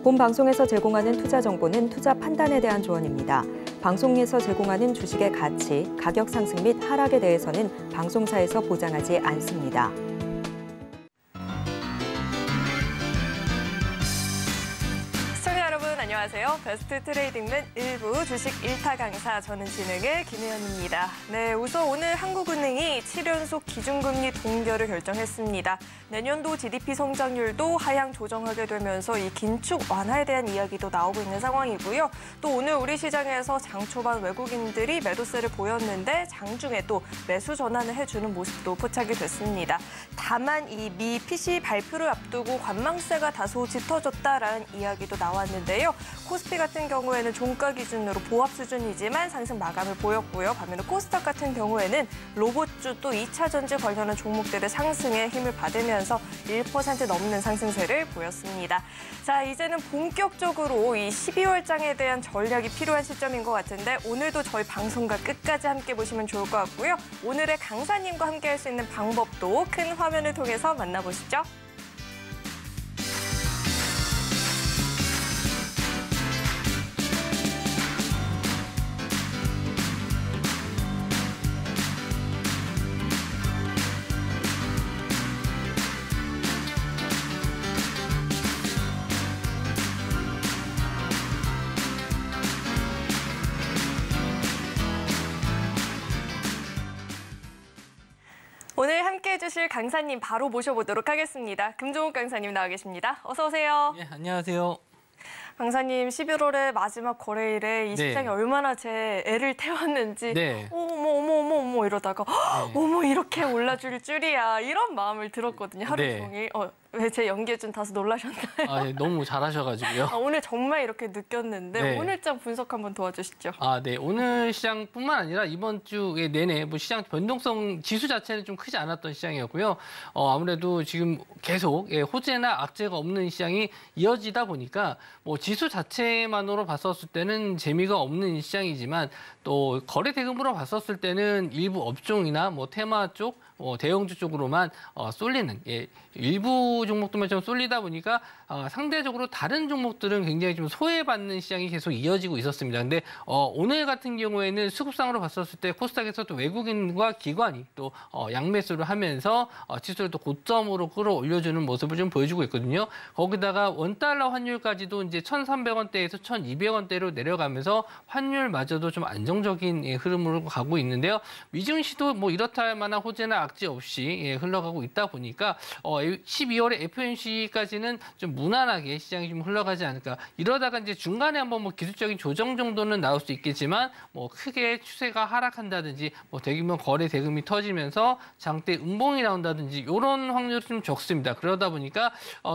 본 방송에서 제공하는 투자 정보는 투자 판단에 대한 조언입니다. 방송에서 제공하는 주식의 가치, 가격 상승 및 하락에 대해서는 방송사에서 보장하지 않습니다. 안녕하세요. 베스트 트레이딩맨 1부 주식 1타 강사, 저는 진행의 김혜연입니다. 네, 우선 오늘 한국은행이 7연속 기준금리 동결을 결정했습니다. 내년도 GDP 성장률도 하향 조정하게 되면서 이 긴축 완화에 대한 이야기도 나오고 있는 상황이고요. 또 오늘 우리 시장에서 장 초반 외국인들이 매도세를 보였는데 장중에 또 매수 전환을 해주는 모습도 포착이 됐습니다. 다만 이 미 PC 발표를 앞두고 관망세가 다소 짙어졌다라는 이야기도 나왔는데요. 코스피 같은 경우에는 종가 기준으로 보합 수준이지만 상승 마감을 보였고요. 반면에 코스닥 같은 경우에는 로봇주 또 2차 전지 관련한 종목들의 상승에 힘을 받으면서 1% 넘는 상승세를 보였습니다. 자, 이제는 본격적으로 이 12월장에 대한 전략이 필요한 시점인 것 같은데 오늘도 저희 방송과 끝까지 함께 보시면 좋을 것 같고요. 오늘의 강사님과 함께 할 수 있는 방법도 큰 화면을 통해서 만나보시죠. 오늘 함께해 주실 강사님 바로 모셔보도록 하겠습니다. 금종욱 강사님 나와 계십니다. 어서 오세요. 네, 안녕하세요. 강사님, 11월의 마지막 거래일에 이 시장이 얼마나 제 애를 태웠는지 어머 이러다가 어머 이렇게 올라줄 줄이야 이런 마음을 들었거든요. 하루 종일. 왜 제 연기에 좀 다소 놀라셨나요? 네, 너무 잘하셔가지고요. 오늘 정말 이렇게 느꼈는데 오늘장 분석 한번 도와주시죠. 네. 오늘 시장뿐만 아니라 이번 주에 내내 뭐 시장 변동성 지수 자체는 좀 크지 않았던 시장이었고요. 아무래도 지금 계속 호재나 악재가 없는 시장이 이어지다 보니까 뭐 지수 자체만으로 봤었을 때는 재미가 없는 시장이지만 또 거래 대금으로 봤었을 때는 일부 업종이나 뭐 테마 쪽, 대형주 쪽으로만 쏠리는 일부 종목들만 좀 쏠리다 보니까 상대적으로 다른 종목들은 굉장히 좀 소외받는 시장이 계속 이어지고 있었습니다. 근데 오늘 같은 경우에는 수급상으로 봤었을 때 코스닥에서 또 외국인과 기관이 또 양매수를 하면서 지수를 또 고점으로 끌어올려주는 모습을 좀 보여주고 있거든요. 거기다가 원달러 환율까지도 이제 1,300원대에서 1,200원대로 내려가면서 환율마저도 좀 안정적인 흐름으로 가고 있는데요. 미증시도 뭐 이렇다 할 만한 호재나 악재 없이 흘러가고 있다 보니까 12월에 FOMC까지는 좀 무난하게 시장이 좀 흘러가지 않을까. 이러다가 이제 중간에 한번 뭐 기술적인 조정 정도는 나올 수 있겠지만 뭐 크게 추세가 하락한다든지 뭐 대규모 거래 대금이 터지면서 장대 음봉이 나온다든지 이런 확률이 좀 적습니다. 그러다 보니까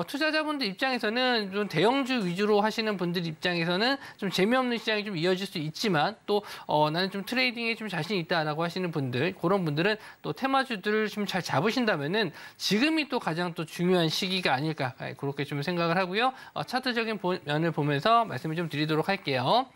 투자자분들 입장에서는 좀 대형주 위주로 하시는 분들 입장에서는 좀 재미없는 시장이 좀 이어질 수 있지만 또 나는 좀 트레이딩에 좀 자신 있다라고 하시는 분들, 그런 분들은 또 테마주들을 좀 잘 잡으신다면은 지금이 또 가장 또 중요한 시기가 아닐까, 그렇게 좀 생각을 하고요. 차트적인 면을 보면서 말씀을 좀 드리도록 할게요.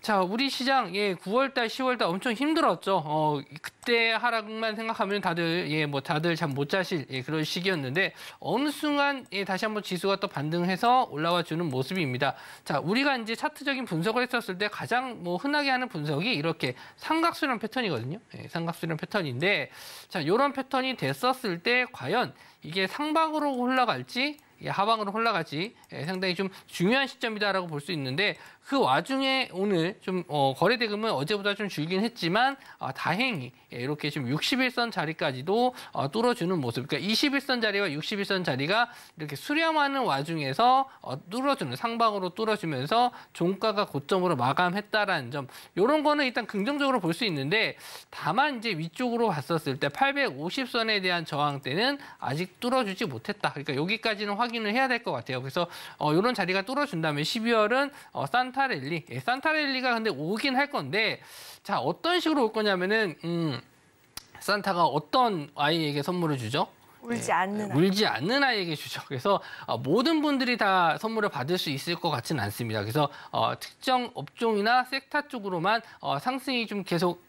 자, 우리 시장 9월달, 10월달 엄청 힘들었죠. 그때 하락만 생각하면 다들 다들 잠 못 자실 그런 시기였는데 어느 순간 다시 한번 지수가 또 반등해서 올라와 주는 모습입니다. 자, 우리가 이제 차트적인 분석을 했었을 때 가장 뭐 흔하게 하는 분석이 이렇게 삼각수렴 패턴이거든요. 삼각수렴 패턴인데 자, 이런 패턴이 됐었을 때 과연 이게 상방으로 흘러갈지 하방으로 올라가지 상당히 좀 중요한 시점이다라고 볼 수 있는데 그 와중에 오늘 좀 거래 대금은 어제보다 좀 줄긴 했지만 다행히 이렇게 좀 61선 자리까지도 뚫어주는 모습. 그러니까 21선 자리와 61선 자리가 이렇게 수렴하는 와중에서 뚫어주는 상방으로 뚫어주면서 종가가 고점으로 마감했다라는 점. 이런 거는 일단 긍정적으로 볼 수 있는데 다만 이제 위쪽으로 봤었을 때 850선에 대한 저항대는 아직 뚫어주지 못했다. 그러니까 여기까지는 확인을 해야 될 것 같아요. 그래서 이런 자리가 뚫어준다면 12월은 산타랠리가 근데 오긴 할 건데 자, 어떤 식으로 올 거냐면은 산타가 어떤 아이에게 선물을 주죠? 울지 않는 아이. 울지 않는 아이에게 주죠. 그래서 모든 분들이 다 선물을 받을 수 있을 것 같지는 않습니다. 그래서 특정 업종이나 섹터 쪽으로만 상승이 좀 계속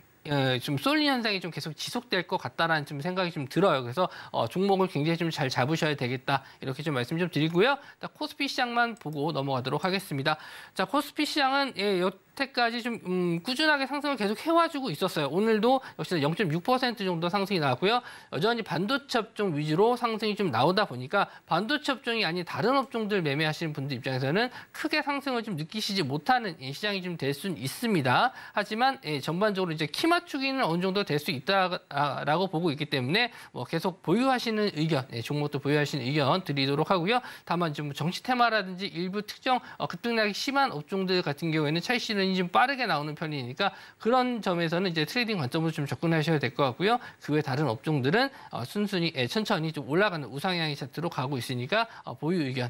좀 쏠림 현상이 좀 계속 지속될 것 같다라는 좀 생각이 좀 들어요. 그래서 종목을 굉장히 좀 잘 잡으셔야 되겠다 이렇게 좀 말씀 좀 드리고요. 코스피 시장만 보고 넘어가도록 하겠습니다. 자, 코스피 시장은 여태까지 좀 꾸준하게 상승을 계속 해와주고 있었어요. 오늘도 역시 0.6% 정도 상승이 나왔고요. 여전히 반도체 업종 위주로 상승이 좀 나오다 보니까 반도체 업종이 아닌 다른 업종들 매매하시는 분들 입장에서는 크게 상승을 좀 느끼시지 못하는 시장이 좀 될 수는 있습니다. 하지만 전반적으로 이제 키 맞추기는 어느 정도 될 수 있다라고 보고 있기 때문에 계속 보유하시는 의견, 종목도 보유하시는 의견 드리도록 하고요. 다만 좀 정치 테마라든지 일부 특정 급등락이 심한 업종들 같은 경우에는 차익 실현이 좀 빠르게 나오는 편이니까 그런 점에서는 이제 트레이딩 관점으로 좀 접근하셔야 될 것 같고요. 그 외 다른 업종들은 순순히 천천히 좀 올라가는 우상향의 차트로 가고 있으니까 보유 의견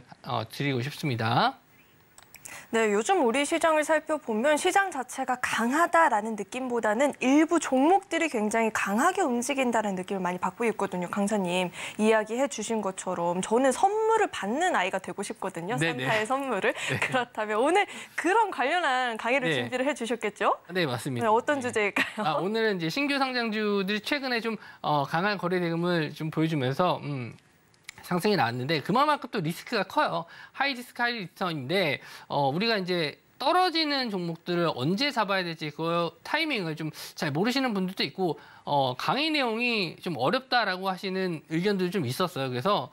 드리고 싶습니다. 네, 요즘 우리 시장을 살펴보면 시장 자체가 강하다라는 느낌보다는 일부 종목들이 굉장히 강하게 움직인다는 느낌을 많이 받고 있거든요. 강사님 이야기해 주신 것처럼 저는 선물을 받는 아이가 되고 싶거든요. 네네. 산타의 선물을. 네. 그렇다면 오늘 그런 관련한 강의를 네. 준비를 해주셨겠죠? 네, 맞습니다. 네, 어떤 주제일까요? 오늘은 이제 신규 상장주들이 최근에 좀 강한 거래 대금을 좀 보여주면서 상승이 나왔는데 그만큼 또 리스크가 커요. 하이 리스크 하이 리턴인데 우리가 이제 떨어지는 종목들을 언제 잡아야 될지 그 타이밍을 좀 잘 모르시는 분들도 있고 강의 내용이 좀 어렵다라고 하시는 의견도 좀 있었어요. 그래서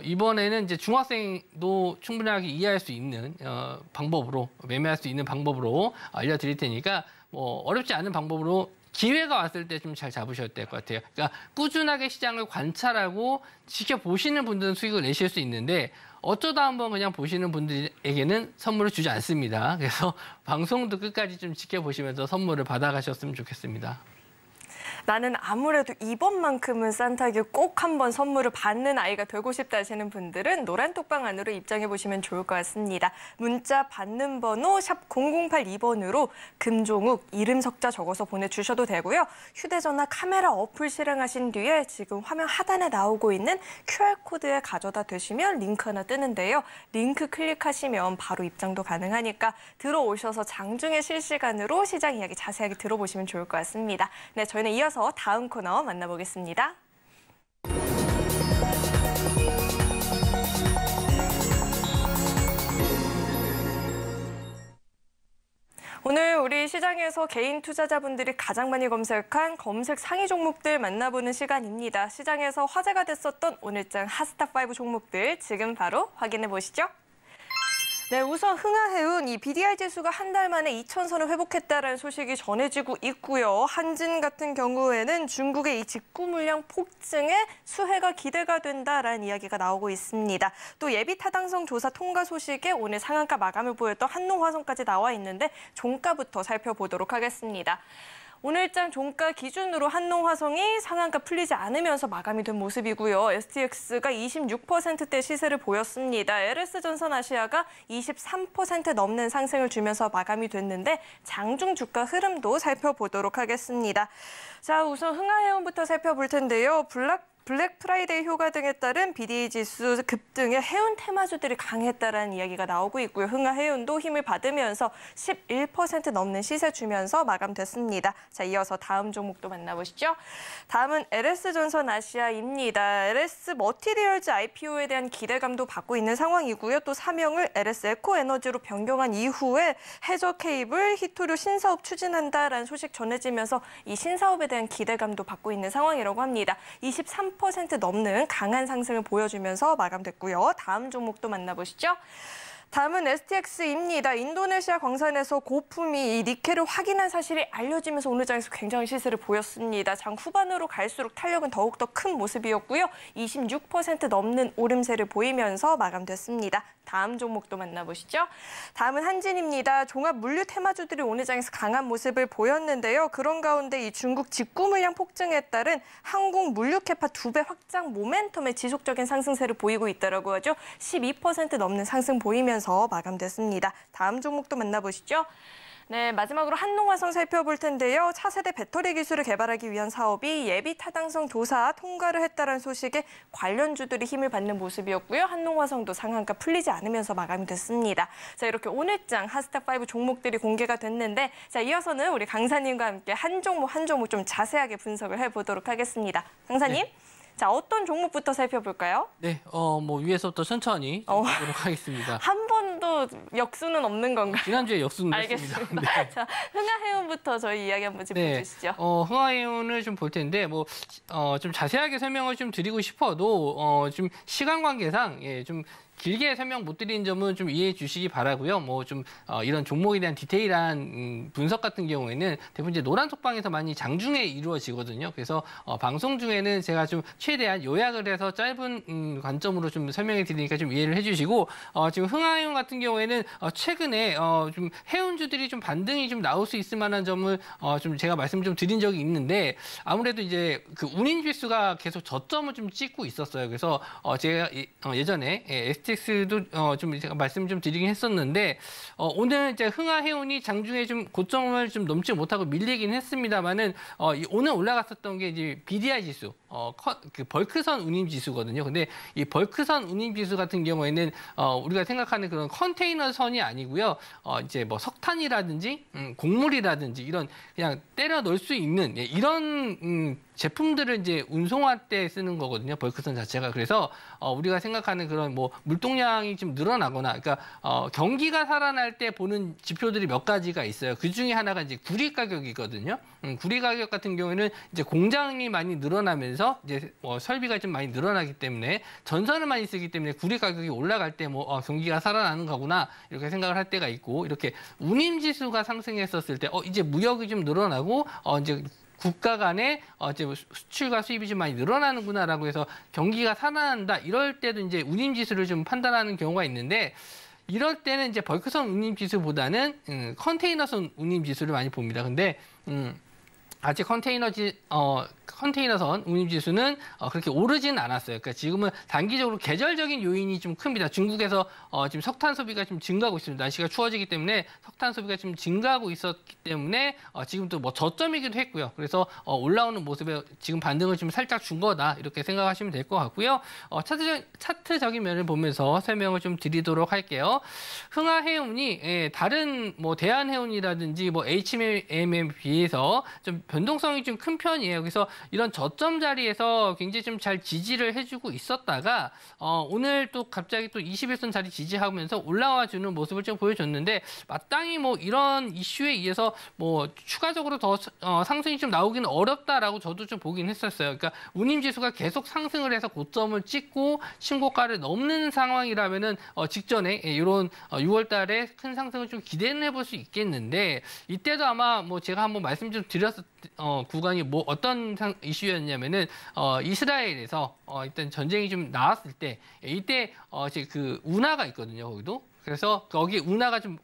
이번에는 이제 중학생도 충분하게 이해할 수 있는 방법으로 매매할 수 있는 방법으로 알려드릴 테니까 어렵지 않은 방법으로 기회가 왔을 때 좀 잘 잡으셔야 될 것 같아요. 그러니까 꾸준하게 시장을 관찰하고 지켜보시는 분들은 수익을 내실 수 있는데 어쩌다 한번 그냥 보시는 분들에게는 선물을 주지 않습니다. 그래서 방송도 끝까지 좀 지켜보시면서 선물을 받아가셨으면 좋겠습니다. 나는 아무래도 이번만큼은 산타에게 꼭 한번 선물을 받는 아이가 되고 싶다 하시는 분들은 노란 톡방 안으로 입장해 보시면 좋을 것 같습니다. 문자 받는 번호 샵 0082번으로 금종욱 이름 석자 적어서 보내주셔도 되고요. 휴대전화 카메라 어플 실행하신 뒤에 지금 화면 하단에 나오고 있는 QR코드에 가져다 대시면 링크 하나 뜨는데요. 링크 클릭하시면 바로 입장도 가능하니까 들어오셔서 장중에 실시간으로 시장 이야기 자세하게 들어보시면 좋을 것 같습니다. 네, 저희는 이어서 다음 코너 만나보겠습니다. 오늘 우리 시장에서 개인 투자자분들이 가장 많이 검색한 검색 상위 종목들 만나보는 시간입니다. 시장에서 화제가 됐었던 오늘장 핫스탑5 종목들 지금 바로 확인해 보시죠. 네, 우선 흥하해운 이 BDI 지수가 한 달 만에 2,000선을 회복했다라는 소식이 전해지고 있고요. 한진 같은 경우에는 중국의 이 직구 물량 폭증에 수혜가 기대가 된다라는 이야기가 나오고 있습니다. 또 예비 타당성 조사 통과 소식에 오늘 상한가 마감을 보였던 한농화성까지 나와 있는데 종가부터 살펴보도록 하겠습니다. 오늘장 종가 기준으로 한농화성이 상한가 풀리지 않으면서 마감이 된 모습이고요. STX가 26%대 시세를 보였습니다. LS전선아시아가 23% 넘는 상승을 주면서 마감이 됐는데 장중 주가 흐름도 살펴보도록 하겠습니다. 자, 우선 흥하해운부터 살펴볼 텐데요. 블랙 프라이데이 효과 등에 따른 BDI 지수 급등에 해운 테마주들이 강했다라는 이야기가 나오고 있고요. 흥하해운도 힘을 받으면서 11% 넘는 시세 주면서 마감됐습니다. 자, 이어서 다음 종목도 만나보시죠. 다음은 LS전선아시아입니다. LS 머티리얼즈 IPO에 대한 기대감도 받고 있는 상황이고요. 또 사명을 LS 에코에너지로 변경한 이후에 해저 케이블, 히토류 신사업 추진한다라는 소식 전해지면서 이 신사업에 대한 기대감도 받고 있는 상황이라고 합니다. 23% 넘는 강한 상승을 보여주면서 마감됐고요. 다음 종목도 만나보시죠. 다음은 STX입니다. 인도네시아 광산에서 고품이 이 니켈을 확인한 사실이 알려지면서 오늘 장에서 굉장히 시세를 보였습니다. 장 후반으로 갈수록 탄력은 더욱더 큰 모습이었고요. 26% 넘는 오름세를 보이면서 마감됐습니다. 다음 종목도 만나보시죠. 다음은 한진입니다. 종합 물류 테마주들이 오늘 장에서 강한 모습을 보였는데요. 그런 가운데 이 중국 직구 물량 폭증에 따른 항공 물류 캐파 2배 확장 모멘텀의 지속적인 상승세를 보이고 있다고 하죠. 12% 넘는 상승 보이면서 마감됐습니다. 다음 종목도 만나보시죠. 네, 마지막으로 한농화성 살펴볼 텐데요. 차세대 배터리 기술을 개발하기 위한 사업이 예비 타당성 조사 통과를 했다는 소식에 관련주들이 힘을 받는 모습이었고요. 한농화성도 상한가 풀리지 않으면서 마감이 됐습니다. 자, 이렇게 오늘장 핫스탑5 종목들이 공개가 됐는데, 자, 이어서는 우리 강사님과 함께 한 종목 한 종목 좀 자세하게 분석을 해보도록 하겠습니다. 강사님. 네. 자, 어떤 종목부터 살펴볼까요? 네, 뭐 위에서부터 천천히 보도록 하겠습니다. 한 번도 역수는 없는 건가요? 지난주에 역수는 알겠습니다. 했습니다. 네. 자, 흥하해운부터 저희 이야기 한번 짚어주시죠. 네, 흥하해운을 좀 볼 텐데 좀 자세하게 설명을 좀 드리고 싶어도 좀 시간 관계상 좀 길게 설명 못 드리는 점은 좀 이해해 주시기 바라고요. 이런 종목에 대한 디테일한 분석 같은 경우에는 대부분 이제 노란 속방에서 많이 장중에 이루어지거든요. 그래서 방송 중에는 제가 좀 최대한 요약을 해서 짧은 관점으로 좀 설명해 드리니까 좀 이해를 해주시고, 지금 흥하해운 같은 경우에는 최근에 좀 해운주들이 좀 반등이 좀 나올 수 있을 만한 점을 좀 제가 말씀 좀 드린 적이 있는데, 아무래도 이제 그 운임지수가 계속 저점을 좀 찍고 있었어요. 그래서 제가 예전에 STX도 좀 제가 말씀 좀 드리긴 했었는데, 오늘 이제 흥하해운이 장중에 좀 고점을 좀 넘지 못하고 밀리긴 했습니다만은 오늘 올라갔었던 게 이제 BDI 지수, 그 벌크선 운임 지수거든요. 근데 이 벌크선 운임 지수 같은 경우에는 우리가 생각하는 그런 컨테이너 선이 아니고요. 이제 뭐 석탄이라든지 곡물이라든지 이런 그냥 때려 넣을 수 있는 이런 제품들을 이제 운송할 때 쓰는 거거든요. 벌크선 자체가. 그래서 우리가 생각하는 그런 뭐 물동량이 좀 늘어나거나, 그러니까 경기가 살아날 때 보는 지표들이 몇 가지가 있어요. 그 중에 하나가 이제 구리 가격이거든요. 구리 가격 같은 경우에는 이제 공장이 많이 늘어나면서 이제 설비가 좀 많이 늘어나기 때문에 전선을 많이 쓰기 때문에 구리 가격이 올라갈 때 경기가 살아나는 거구나 이렇게 생각을 할 때가 있고, 이렇게 운임 지수가 상승했었을 때 이제 무역이 좀 늘어나고 이제 국가 간에 이제 수출과 수입이 좀 많이 늘어나는구나라고 해서 경기가 살아난다, 이럴 때도 이제 운임 지수를 좀 판단하는 경우가 있는데, 이럴 때는 이제 벌크선 운임 지수보다는 컨테이너선 운임 지수를 많이 봅니다. 근데 아직 컨테이너선 운임 지수는 그렇게 오르진 않았어요. 그러니까 지금은 단기적으로 계절적인 요인이 좀 큽니다. 중국에서 지금 석탄 소비가 좀 증가하고 있습니다. 날씨가 추워지기 때문에 석탄 소비가 좀 증가하고 있었기 때문에 지금 또 뭐 저점이기도 했고요. 그래서 올라오는 모습에 지금 반등을 좀 살짝 준 거다, 이렇게 생각하시면 될 것 같고요. 차트적인 면을 보면서 설명을 좀 드리도록 할게요. 흥하해운이 다른 뭐 대한해운이라든지 뭐 HMM에 비해서 좀 변동성이 좀 큰 편이에요. 그래서 이런 저점 자리에서 굉장히 좀 잘 지지를 해주고 있었다가 오늘 또 갑자기 또 21선 자리 지지하면서 올라와 주는 모습을 좀 보여줬는데, 마땅히 뭐 이런 이슈에 의해서 뭐 추가적으로 더 상승이 좀 나오기는 어렵다라고 저도 좀 보긴 했었어요. 그러니까 운임 지수가 계속 상승을 해서 고점을 찍고 신고가를 넘는 상황이라면은 직전에 이런 6월 달에 큰 상승을 좀 기대는 해볼 수 있겠는데, 이때도 아마 뭐 제가 한번 말씀 좀 드렸을 구간이 뭐 어떤 이슈였냐면은 이스라엘에서 일단 전쟁이 좀 나왔을 때, 이때 이제 그 운하가 있거든요, 거기도. 그래서 거기 운하가 좀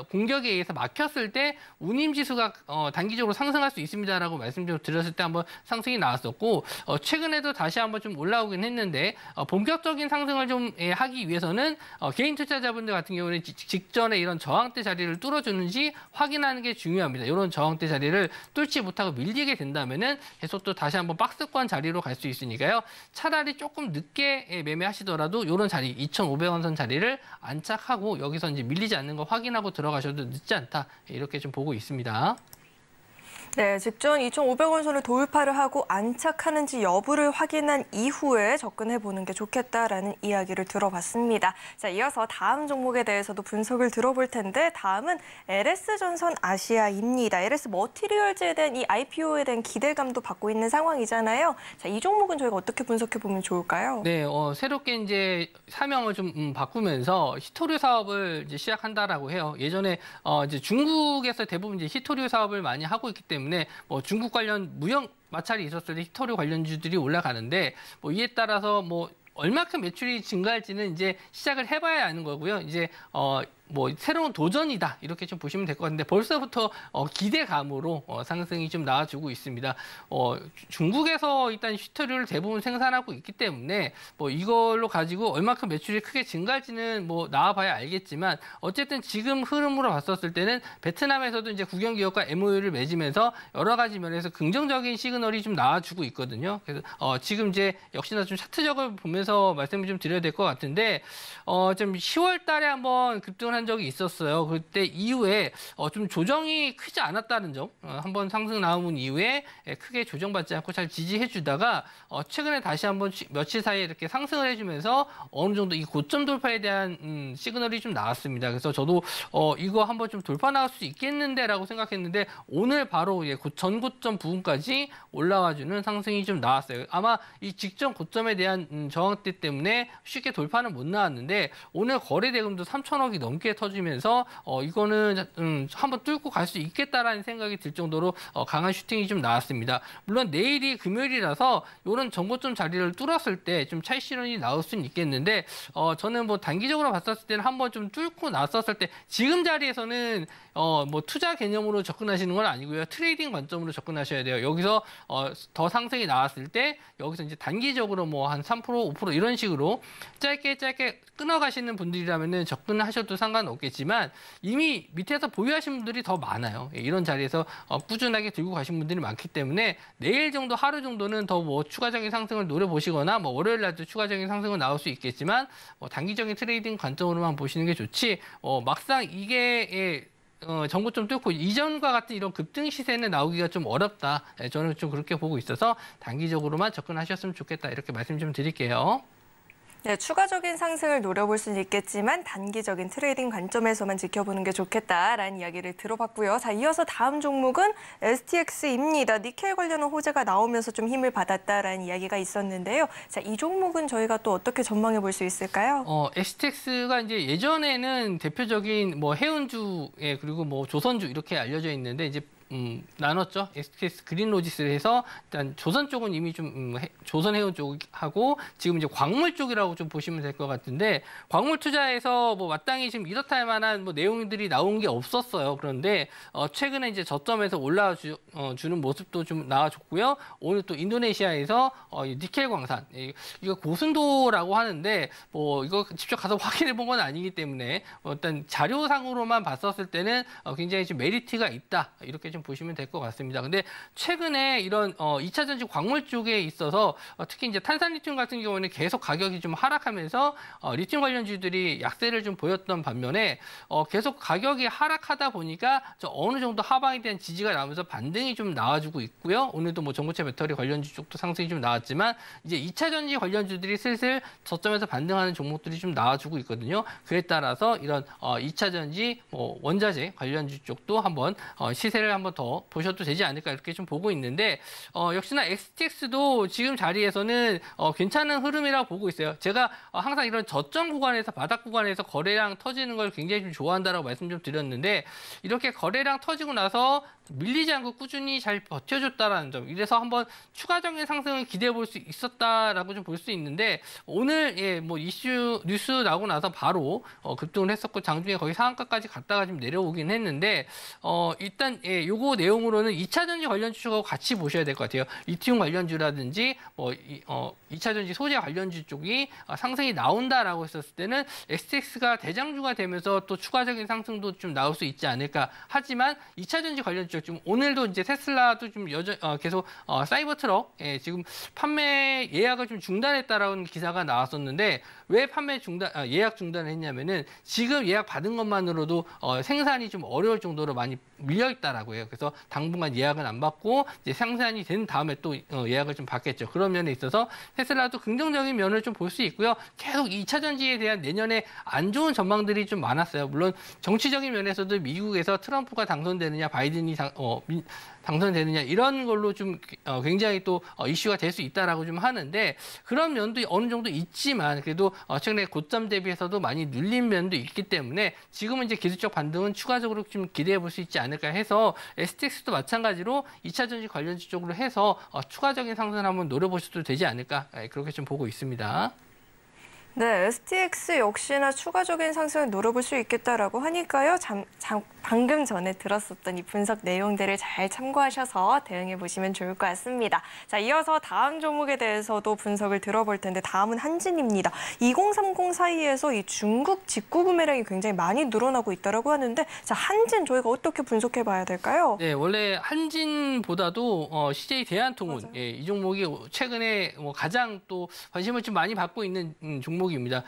공격에 의해서 막혔을 때 운임 지수가 단기적으로 상승할 수 있습니다라고 말씀 좀 드렸을 때 한번 상승이 나왔었고, 최근에도 다시 한번 좀 올라오긴 했는데, 본격적인 상승을 좀 하기 위해서는 개인 투자자분들 같은 경우는 직전에 이런 저항대 자리를 뚫어주는지 확인하는 게 중요합니다. 이런 저항대 자리를 뚫지 못하고 밀리게 된다면은 계속 또 다시 한번 박스권 자리로 갈 수 있으니까요. 차라리 조금 늦게 매매하시더라도 이런 자리 2,500원 선 자리를 안착하고 여기서 이제 밀리지 않는 거 확인하고 들어가셔도 늦지 않다, 이렇게 좀 보고 있습니다. 네, 직전 2,500원 선을 돌파를 하고 안착하는지 여부를 확인한 이후에 접근해보는 게 좋겠다라는 이야기를 들어봤습니다. 자, 이어서 다음 종목에 대해서도 분석을 들어볼 텐데, 다음은 LS전선 아시아입니다. LS 머티리얼즈에 대한 이 IPO에 대한 기대감도 받고 있는 상황이잖아요. 자, 이 종목은 저희가 어떻게 분석해보면 좋을까요? 네, 새롭게 이제 사명을 좀 바꾸면서 히토류 사업을 이제 시작한다라고 해요. 예전에 이제 중국에서 대부분 이제 히토류 사업을 많이 하고 있기 때문에 뭐 중국 관련 무역 마찰이 있었을 때 히토류 관련주들이 올라가는데, 뭐 이에 따라서 뭐 얼마큼 매출이 증가할지는 이제 시작을 해봐야 아는 거고요. 이제 뭐 새로운 도전이다 이렇게 좀 보시면 될 것 같은데 벌써부터 기대감으로 상승이 좀 나와주고 있습니다. 중국에서 일단 휘트류를 대부분 생산하고 있기 때문에 뭐 이걸로 가지고 얼마큼 매출이 크게 증가할지는 뭐 나와봐야 알겠지만 어쨌든 지금 흐름으로 봤었을 때는 베트남에서도 이제 국영기업과 MOU를 맺으면서 여러 가지 면에서 긍정적인 시그널이 좀 나와주고 있거든요. 그래서 지금 이제 역시나 좀 차트적을 보면서 말씀을 좀 드려야 될 것 같은데 좀 10월 달에 한번 급등을 한 적이 있었어요. 그때 이후에 좀 조정이 크지 않았다는 점, 한번 상승 나온 이후에 크게 조정받지 않고 잘 지지해주다가 최근에 다시 한번 며칠 사이에 이렇게 상승을 해주면서 어느 정도 이 고점 돌파에 대한 시그널이 좀 나왔습니다. 그래서 저도 이거 한번 좀 돌파 나올 수 있겠는데라고 생각했는데 오늘 바로 전 고점 부분까지 올라와주는 상승이 좀 나왔어요. 아마 이 직전 고점에 대한 저항대 때문에 쉽게 돌파는 못 나왔는데 오늘 거래 대금도 3천억이 넘게 터지면서 이거는 한번 뚫고 갈 수 있겠다라는 생각이 들 정도로 강한 슈팅이 좀 나왔습니다. 물론 내일이 금요일이라서 이런 전고점 자리를 뚫었을 때 좀 차익 실현이 나올 수는 있겠는데 저는 뭐 단기적으로 봤었을 때는 한번 좀 뚫고 나섰을 때 지금 자리에서는 뭐 투자 개념으로 접근하시는 건 아니고요. 트레이딩 관점으로 접근하셔야 돼요. 여기서 더 상승이 나왔을 때 여기서 이제 단기적으로 뭐 한 3%, 5% 이런 식으로 짧게 끊어가시는 분들이라면은 접근하셔도 상관없겠지만 이미 밑에서 보유하신 분들이 더 많아요. 이런 자리에서 꾸준하게 들고 가신 분들이 많기 때문에 내일 정도 하루 정도는 더 뭐 추가적인 상승을 노려보시거나 뭐 월요일 날도 추가적인 상승은 나올 수 있겠지만 뭐 단기적인 트레이딩 관점으로만 보시는 게 좋지 막상 이게 전고점 뚫고 이전과 같은 이런 급등 시세는 나오기가 좀 어렵다. 저는 좀 그렇게 보고 있어서 단기적으로만 접근하셨으면 좋겠다. 이렇게 말씀 좀 드릴게요. 네, 추가적인 상승을 노려볼 수는 있겠지만 단기적인 트레이딩 관점에서만 지켜보는 게 좋겠다라는 이야기를 들어봤고요. 자, 이어서 다음 종목은 STX입니다. 니켈 관련한 호재가 나오면서 좀 힘을 받았다라는 이야기가 있었는데요. 자, 이 종목은 저희가 또 어떻게 전망해 볼 수 있을까요? STX가 이제 예전에는 대표적인 뭐 해운주 그리고 뭐 조선주 이렇게 알려져 있는데 이제 나눴죠. STX 그린로지스를 해서 일단 조선 쪽은 이미 좀 조선 해운 쪽하고 지금 이제 광물 쪽이라고 좀 보시면 될 것 같은데 광물 투자에서 뭐 마땅히 지금 이렇다 할 만한 뭐 내용들이 나온 게 없었어요. 그런데 최근에 이제 저점에서 올라와 주는 모습도 좀 나와줬고요. 오늘 또 인도네시아에서 니켈 광산 이거 고순도라고 하는데 뭐 이거 직접 가서 확인해 본 건 아니기 때문에 일단 자료상으로만 봤었을 때는 굉장히 좀 메리트가 있다 이렇게 좀 보시면 될 것 같습니다. 근데 최근에 이런 2차 전지 광물 쪽에 있어서 특히 이제 탄산 리튬 같은 경우는 계속 가격이 좀 하락하면서 리튬 관련주들이 약세를 좀 보였던 반면에 계속 가격이 하락하다 보니까 어느 정도 하방에 대한 지지가 나오면서 반등이 좀 나와주고 있고요. 오늘도 뭐 전고체 배터리 관련주 쪽도 상승이 좀 나왔지만 이제 2차 전지 관련주들이 슬슬 저점에서 반등하는 종목들이 좀 나와주고 있거든요. 그에 따라서 이런 2차 전지 원자재 관련주 쪽도 한번 시세를 한번 더 보셔도 되지 않을까 이렇게 좀 보고 있는데 역시나 STX도 지금 자리에서는 괜찮은 흐름이라고 보고 있어요. 제가 항상 이런 저점 구간에서 바닥 구간에서 거래량 터지는 걸 굉장히 좀 좋아한다라고 말씀 좀 드렸는데 이렇게 거래량 터지고 나서 밀리지 않고 꾸준히 잘 버텨줬다라는 점. 이래서 한번 추가적인 상승을 기대해 볼 수 있었다라고 좀 볼 수 있는데 오늘 뭐 뉴스 나오고 나서 바로 급등을 했었고 장중에 거의 상한가까지 갔다가 좀 내려오긴 했는데 일단 요거 내용으로는 2차 전지 관련주하고 같이 보셔야 될 것 같아요. 리튬 관련주라든지 뭐 2차 전지 소재 관련주 쪽이 상승이 나온다라고 했었을 때는 STX가 대장주가 되면서 또 추가적인 상승도 좀 나올 수 있지 않을까. 하지만 2차 전지 관련주 좀 오늘도 이제 테슬라도 좀 계속 사이버 트럭 지금 판매 예약을 좀 중단했다라는 기사가 나왔었는데 왜 판매 예약 중단을 했냐면은 지금 예약 받은 것만으로도 생산이 좀 어려울 정도로 많이 밀려 있다라고 해요. 그래서 당분간 예약은 안 받고 이제 생산이 된 다음에 또 예약을 좀 받겠죠. 그런 면에 있어서 테슬라도 긍정적인 면을 좀 볼 수 있고요. 계속 2차 전지에 대한 내년에 안 좋은 전망들이 좀 많았어요. 물론 정치적인 면에서도 미국에서 트럼프가 당선되느냐 바이든이 당선되느냐 이런 걸로 좀 굉장히 또 이슈가 될 수 있다라고 좀 하는데 그런 면도 어느 정도 있지만 그래도 최근에 고점 대비해서도 많이 눌린 면도 있기 때문에 지금은 이제 기술적 반등은 추가적으로 좀 기대해 볼 수 있지 않을까 해서 STX도 마찬가지로 2차 전지 관련주 쪽으로 해서 추가적인 상승을 한번 노려보셔도 되지 않을까 그렇게 좀 보고 있습니다. 네, STX 역시나 추가적인 상승을 노려볼 수 있겠다라고 하니까요. 방금 전에 들었었던 이 분석 내용들을 잘 참고하셔서 대응해 보시면 좋을 것 같습니다. 자, 이어서 다음 종목에 대해서도 분석을 들어볼 텐데 다음은 한진입니다. 2030 사이에서 이 중국 직구 구매량이 굉장히 많이 늘어나고 있다고 하는데 자, 한진 저희가 어떻게 분석해 봐야 될까요? 네, 원래 한진보다도 CJ 대한통운 이 종목이 최근에 가장 또 관심을 좀 많이 받고 있는 종목입니다.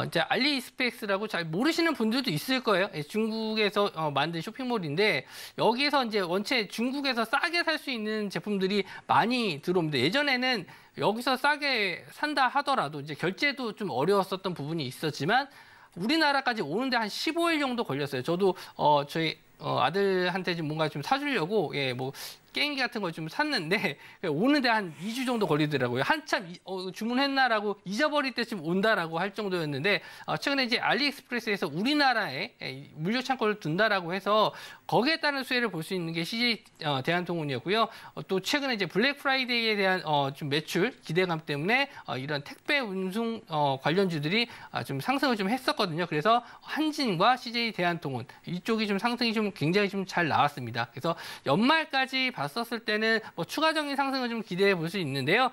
이제 알리익스프레스라고 잘 모르시는 분들도 있을 거예요. 중국에서 만든 쇼핑몰인데 여기에서 이제 원체 중국에서 싸게 살 수 있는 제품들이 많이 들어옵니다. 예전에는 여기서 싸게 산다 하더라도 이제 결제도 좀 어려웠었던 부분이 있었지만 우리나라까지 오는데 한 15일 정도 걸렸어요. 저도 저희 아들한테 좀 뭔가 좀 사주려고 뭐 게임기 같은 걸 좀 샀는데 오는데 한 2주 정도 걸리더라고요. 한참 주문했나라고 잊어버릴 때쯤 온다라고 할 정도였는데 최근에 이제 알리익스프레스에서 우리나라에 물류 창고를 둔다라고 해서 거기에 따른 수혜를 볼 수 있는 게 CJ 대한통운이었고요. 또 최근에 이제 블랙 프라이데이에 대한 좀 매출 기대감 때문에 이런 택배 운송 관련주들이 좀 상승을 좀 했었거든요. 그래서 한진과 CJ 대한통운 이쪽이 좀 상승이 좀 굉장히 좀 잘 나왔습니다. 그래서 연말까지 봤었을 때는 뭐 추가적인 상승을 좀 기대해 볼 수 있는데요.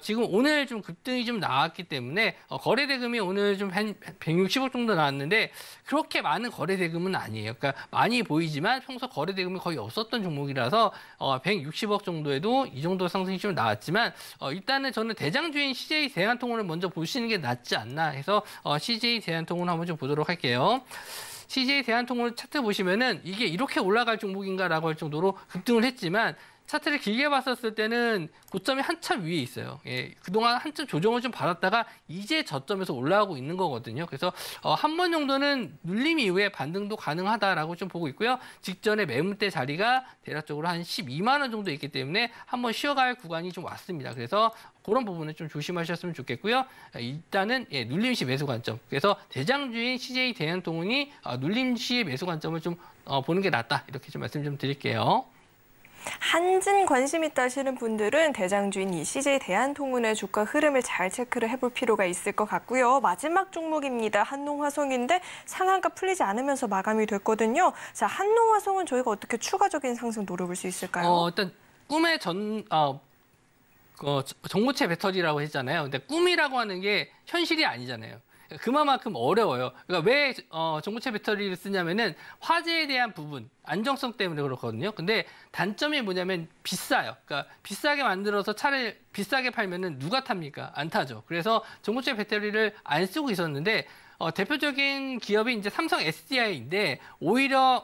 지금 오늘 좀 급등이 좀 나왔기 때문에 거래 대금이 오늘 좀 한 160억 정도 나왔는데 그렇게 많은 거래 대금은 아니에요. 그러니까 많이 보이지만 평소 거래 대금이 거의 없었던 종목이라서 160억 정도에도 이 정도 상승이 좀 나왔지만 일단은 저는 대장주인 CJ 대한통운을 먼저 보시는 게 낫지 않나 해서 CJ 대한통운 한번 좀 보도록 할게요. CJ 대한통운 차트 보시면은 이게 이렇게 올라갈 종목인가라고 할 정도로 급등을 했지만 차트를 길게 봤었을 때는 고점이 한참 위에 있어요. 그동안 한참 조정을 좀 받았다가 이제 저점에서 올라가고 있는 거거든요. 그래서 한 번 정도는 눌림 이후에 반등도 가능하다라고 좀 보고 있고요. 직전에 매물대 자리가 대략적으로 한 12만 원 정도 있기 때문에 한번 쉬어갈 구간이 좀 왔습니다. 그래서 그런 부분은 좀 조심하셨으면 좋겠고요. 일단은 눌림 시 매수 관점. 그래서 대장주인 CJ 대한통운이 눌림 시 매수 관점을 좀 보는 게 낫다. 이렇게 좀 말씀 좀 드릴게요. 한진 관심 있다 하시는 분들은 대장주인 이 CJ 대한통운의 주가 흐름을 잘 체크를 해볼 필요가 있을 것 같고요. 마지막 종목입니다. 한농화성인데 상한가 풀리지 않으면서 마감이 됐거든요. 자, 한농화성은 저희가 어떻게 추가적인 상승 노려볼 수 있을까요? 일단 꿈의 전고체 배터리라고 했잖아요. 근데 꿈이라고 하는 게 현실이 아니잖아요. 그만큼 어려워요. 그러니까 왜 전고체 배터리를 쓰냐면은 화재에 대한 부분, 안정성 때문에 그렇거든요. 근데 단점이 뭐냐면 비싸요. 그러니까 비싸게 만들어서 차를 비싸게 팔면은 누가 탑니까? 안 타죠. 그래서 전고체 배터리를 안 쓰고 있었는데 대표적인 기업이 이제 삼성 SDI인데 오히려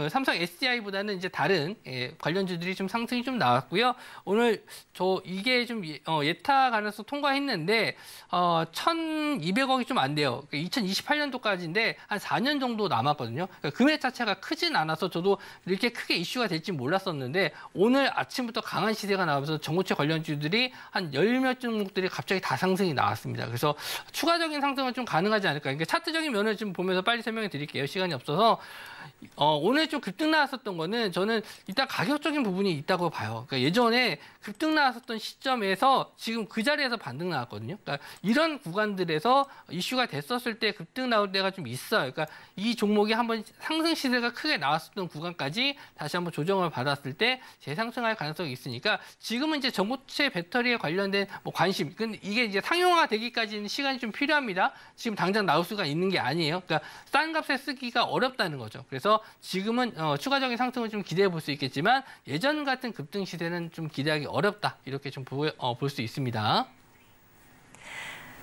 삼성 SDI보다는 이제 다른 관련주들이 좀 상승이 좀 나왔고요. 오늘 이게 좀 예타 가능성 통과했는데 1,200억이 좀 안 돼요. 2028년도까지인데 한 4년 정도 남았거든요. 그러니까 금액 자체가 크진 않아서 저도 이렇게 크게 이슈가 될지 몰랐었는데 오늘 아침부터 강한 시세가 나오면서 전고체 관련주들이 한 10몇 종목들이 갑자기 다 상승이 나왔습니다. 그래서 추가적인 상승은 좀 가능하지 않을까. 그러니까 차트적인 면을 좀 보면서 빨리 설명해 드릴게요. 시간이 없어서. 오늘 좀 급등 나왔었던 거는 저는 일단 가격적인 부분이 있다고 봐요. 그러니까 예전에 급등 나왔었던 시점에서 지금 그 자리에서 반등 나왔거든요. 그러니까 이런 구간들에서 이슈가 됐었을 때 급등 나올 때가 좀 있어요. 그러니까 이 종목이 한번 상승 시세가 크게 나왔었던 구간까지 다시 한번 조정을 받았을 때 재상승할 가능성이 있으니까 지금은 이제 전고체 배터리에 관련된 관심. 근데 이게 이제 상용화 되기까지는 시간이 좀 필요합니다. 지금 당장 나올 수가 있는 게 아니에요. 그러니까 싼 값에 쓰기가 어렵다는 거죠. 그래서 지금은 추가적인 상승을 좀 기대해 볼 수 있겠지만 예전 같은 급등 시세는 좀 기대하기 어렵다. 이렇게 좀 볼 수 있습니다.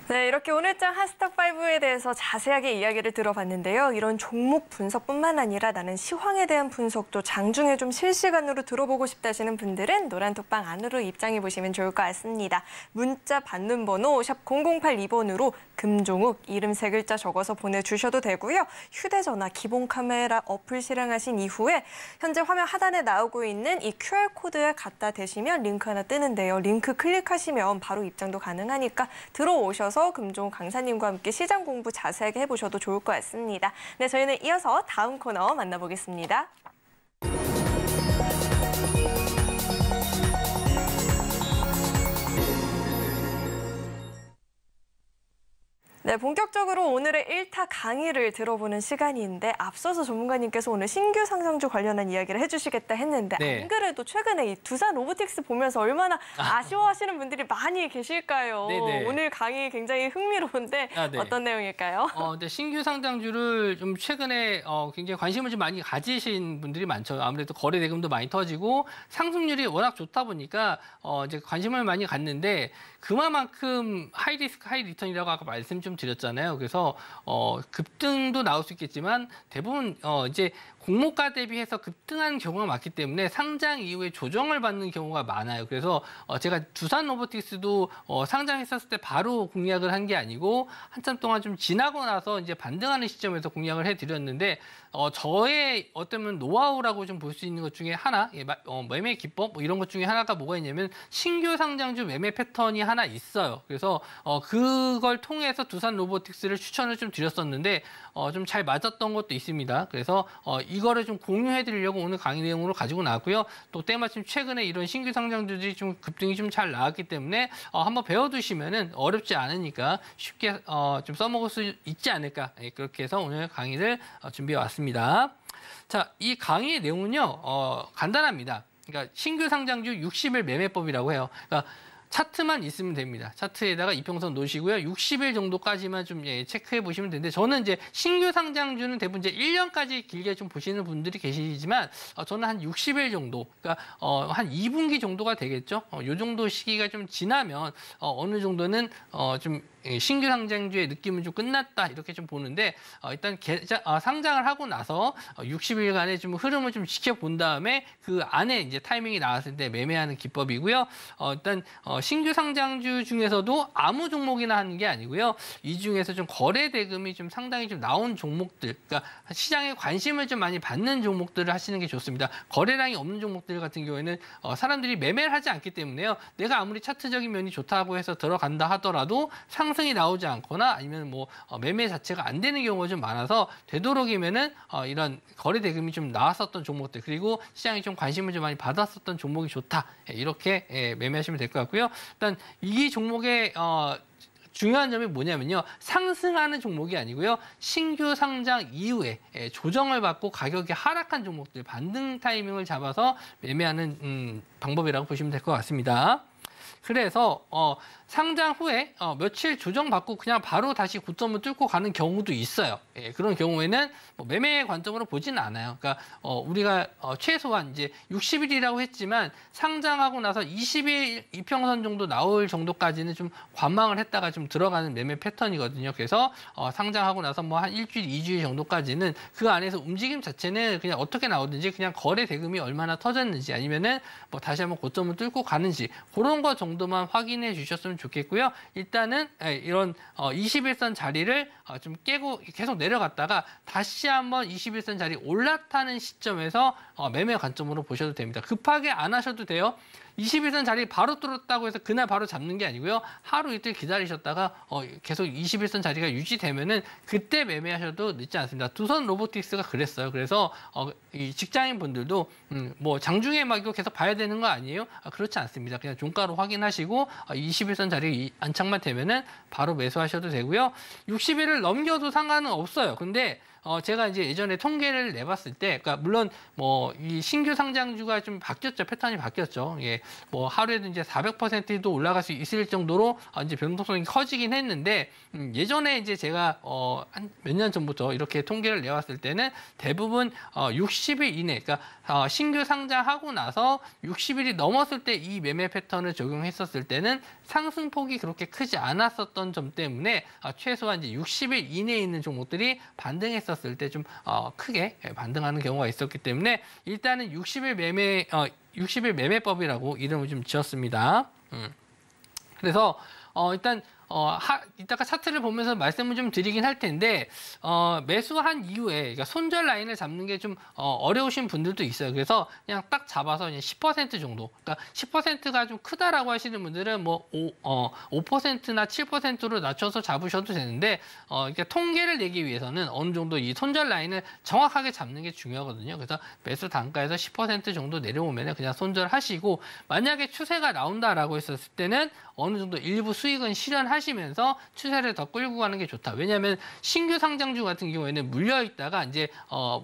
네, 이렇게 오늘장 핫스탁5에 대해서 자세하게 이야기를 들어봤는데요. 이런 종목 분석뿐만 아니라 나는 시황에 대한 분석도 장중에 좀 실시간으로 들어보고 싶다 하시는 분들은 노란톡방 안으로 입장해 보시면 좋을 것 같습니다. 문자 받는 번호 샵 0082번으로 금종욱 이름 3글자 적어서 보내주셔도 되고요. 휴대전화 기본 카메라 어플 실행하신 이후에 현재 화면 하단에 나오고 있는 이 QR코드에 갖다 대시면 링크 하나 뜨는데요. 링크 클릭하시면 바로 입장도 가능하니까 들어오셔서 금종욱 강사님과 함께 시장 공부 자세하게 해보셔도 좋을 것 같습니다. 네, 저희는 이어서 다음 코너 만나보겠습니다. 네, 본격적으로 오늘의 1타 강의를 들어보는 시간인데 앞서서 전문가님께서 오늘 신규 상장주 관련한 이야기를 해주시겠다 했는데 네. 안 그래도 최근에 이 두산 로보틱스 보면서 얼마나 아쉬워하시는 분들이 많이 계실까요? 네네. 오늘 강의 굉장히 흥미로운데 네. 어떤 내용일까요? 근데 신규 상장주를 좀 최근에 굉장히 관심을 좀 많이 가지신 분들이 많죠. 아무래도 거래 대금도 많이 터지고 상승률이 워낙 좋다 보니까 이제 관심을 많이 갖는데 그만큼 하이 리스크 하이 리턴이라고 아까 말씀 좀 드렸잖아요. 그래서 급등도 나올 수 있겠지만 대부분 이제 공모가 대비해서 급등한 경우가 많기 때문에 상장 이후에 조정을 받는 경우가 많아요. 그래서 제가 두산 로보틱스도 상장했었을 때 바로 공략을 한 게 아니고 한참 동안 좀 지나고 나서 이제 반등하는 시점에서 공략을 해드렸는데 저의 어쩌면 노하우라고 좀 볼 수 있는 것 중에 하나, 매매 기법 뭐 이런 것 중에 하나가 뭐가 있냐면 신규 상장주 매매 패턴이 하나 있어요. 그래서 그걸 통해서 두산 로보틱스를 추천을 좀 드렸었는데 좀 잘 맞았던 것도 있습니다. 그래서 이거를 좀 공유해드리려고 오늘 강의 내용으로 가지고 나왔고요. 또 때마침 최근에 이런 신규 상장주들이 좀 급등이 좀 잘 나왔기 때문에 한번 배워두시면은 어렵지 않으니까 쉽게 좀 써먹을 수 있지 않을까. 그렇게 해서 오늘 강의를 준비해 왔습니다. 자, 이 강의의 내용은요, 간단합니다. 그러니까 신규 상장주 60일 매매법이라고 해요. 그러니까 차트만 있으면 됩니다. 차트에다가 이평선 놓으시고요. 60일 정도까지만 좀 체크해 보시면 되는데 저는 이제 신규 상장주는 대부분 이제 1년까지 길게 좀 보시는 분들이 계시지만 저는 한 60일 정도, 그러니까 한 2분기 정도가 되겠죠. 요 정도 시기가 좀 지나면 어느 정도는 좀 신규 상장주의 느낌은 좀 끝났다 이렇게 좀 보는데 일단 상장을 하고 나서 60일간의 좀 흐름을 좀 지켜본 다음에 그 안에 이제 타이밍이 나왔을 때 매매하는 기법이고요. 일단 신규 상장주 중에서도 아무 종목이나 하는 게 아니고요. 이 중에서 좀 거래 대금이 좀 상당히 좀 나온 종목들, 그러니까 시장에 관심을 좀 많이 받는 종목들을 하시는 게 좋습니다. 거래량이 없는 종목들 같은 경우에는 사람들이 매매를 하지 않기 때문에요. 내가 아무리 차트적인 면이 좋다고 해서 들어간다 하더라도 상승이 나오지 않거나 아니면 뭐 매매 자체가 안 되는 경우가 좀 많아서 되도록이면은 이런 거래 대금이 좀 나왔었던 종목들 그리고 시장이 좀 관심을 좀 많이 받았었던 종목이 좋다 이렇게 매매하시면 될 것 같고요. 일단 이 종목의 중요한 점이 뭐냐면요. 상승하는 종목이 아니고요. 신규 상장 이후에 조정을 받고 가격이 하락한 종목들 반등 타이밍을 잡아서 매매하는 방법이라고 보시면 될 것 같습니다. 그래서 상장 후에 며칠 조정받고 그냥 바로 다시 고점을 뚫고 가는 경우도 있어요. 그런 경우에는 뭐 매매의 관점으로 보지는 않아요. 그러니까 우리가 최소한 이제 60일이라고 했지만 상장하고 나서 20일 이평선 정도 나올 정도까지는 좀 관망을 했다가 좀 들어가는 매매 패턴이거든요. 그래서 상장하고 나서 뭐 한 일주일, 2주일 정도까지는 그 안에서 움직임 자체는 그냥 어떻게 나오든지 그냥 거래 대금이 얼마나 터졌는지 아니면은 뭐 다시 한번 고점을 뚫고 가는지 그런 거 정도만 확인해 주셨으면 좋겠고요. 일단은 이런 21선 자리를 좀 깨고 계속 내려갔다가 다시 한번 21선 자리 올라타는 시점에서 매매 관점으로 보셔도 됩니다. 급하게 안 하셔도 돼요. 21선 자리 바로 뚫었다고 해서 그날 바로 잡는 게 아니고요. 하루 이틀 기다리셨다가 계속 21선 자리가 유지되면은 그때 매매하셔도 늦지 않습니다. 두산 로보틱스가 그랬어요. 그래서 이 직장인 분들도 뭐 장중에 막 이거 계속 봐야 되는 거 아니에요? 그렇지 않습니다. 그냥 종가로 확인하시고 21선 자리 안착만 되면은 바로 매수하셔도 되고요. 60일을 넘겨도 상관은 없어요. 근데 제가 이제 예전에 통계를 내봤을 때, 그러니까 물론 뭐 이 신규 상장주가 좀 바뀌었죠, 패턴이 바뀌었죠. 예, 뭐 하루에도 이제 400%도 올라갈 수 있을 정도로 이제 변동성이 커지긴 했는데 예전에 이제 제가 한 몇 년 전부터 이렇게 통계를 내왔을 때는 대부분 60일 이내, 그러니까 신규 상장하고 나서 60일이 넘었을 때 이 매매 패턴을 적용했었을 때는 상승폭이 그렇게 크지 않았었던 점 때문에 최소한 이제 60일 이내에 있는 종목들이 반등했었을 때 좀 크게 반등하는 경우가 있었기 때문에 일단은 60일 매매법이라고 이름을 좀 지었습니다. 그래서 일단 이따가 차트를 보면서 말씀을 좀 드리긴 할 텐데 매수한 이후에 그러니까 손절 라인을 잡는 게 좀 어려우신 분들도 있어요. 그래서 그냥 딱 잡아서 그냥 10% 정도. 그러니까 10%가 좀 크다라고 하시는 분들은 뭐 5%나 7%로 낮춰서 잡으셔도 되는데 그러니까 통계를 내기 위해서는 어느 정도 이 손절 라인을 정확하게 잡는 게 중요하거든요. 그래서 매수 단가에서 10% 정도 내려오면 그냥 손절하시고 만약에 추세가 나온다라고 했었을 때는 어느 정도 일부 수익은 실현하시고 하시면서 추세를 더 끌고 가는 게 좋다. 왜냐하면 신규 상장주 같은 경우에는 물려 있다가 이제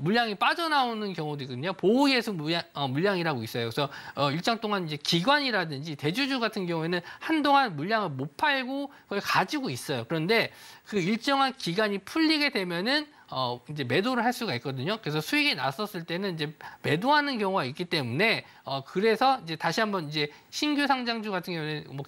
물량이 빠져나오는 경우도거든요. 보호예수 물량이라고 있어요. 그래서 일정 동안 이제 기관이라든지 대주주 같은 경우에는 한동안 물량을 못 팔고 그걸 가지고 있어요. 그런데 그 일정한 기간이 풀리게 되면은 이제 매도를 할 수가 있거든요. 그래서 수익이 났었을 때는 이제 매도하는 경우가 있기 때문에 그래서 이제 다시 한번 이제 신규 상장주 같은 경우에는 뭐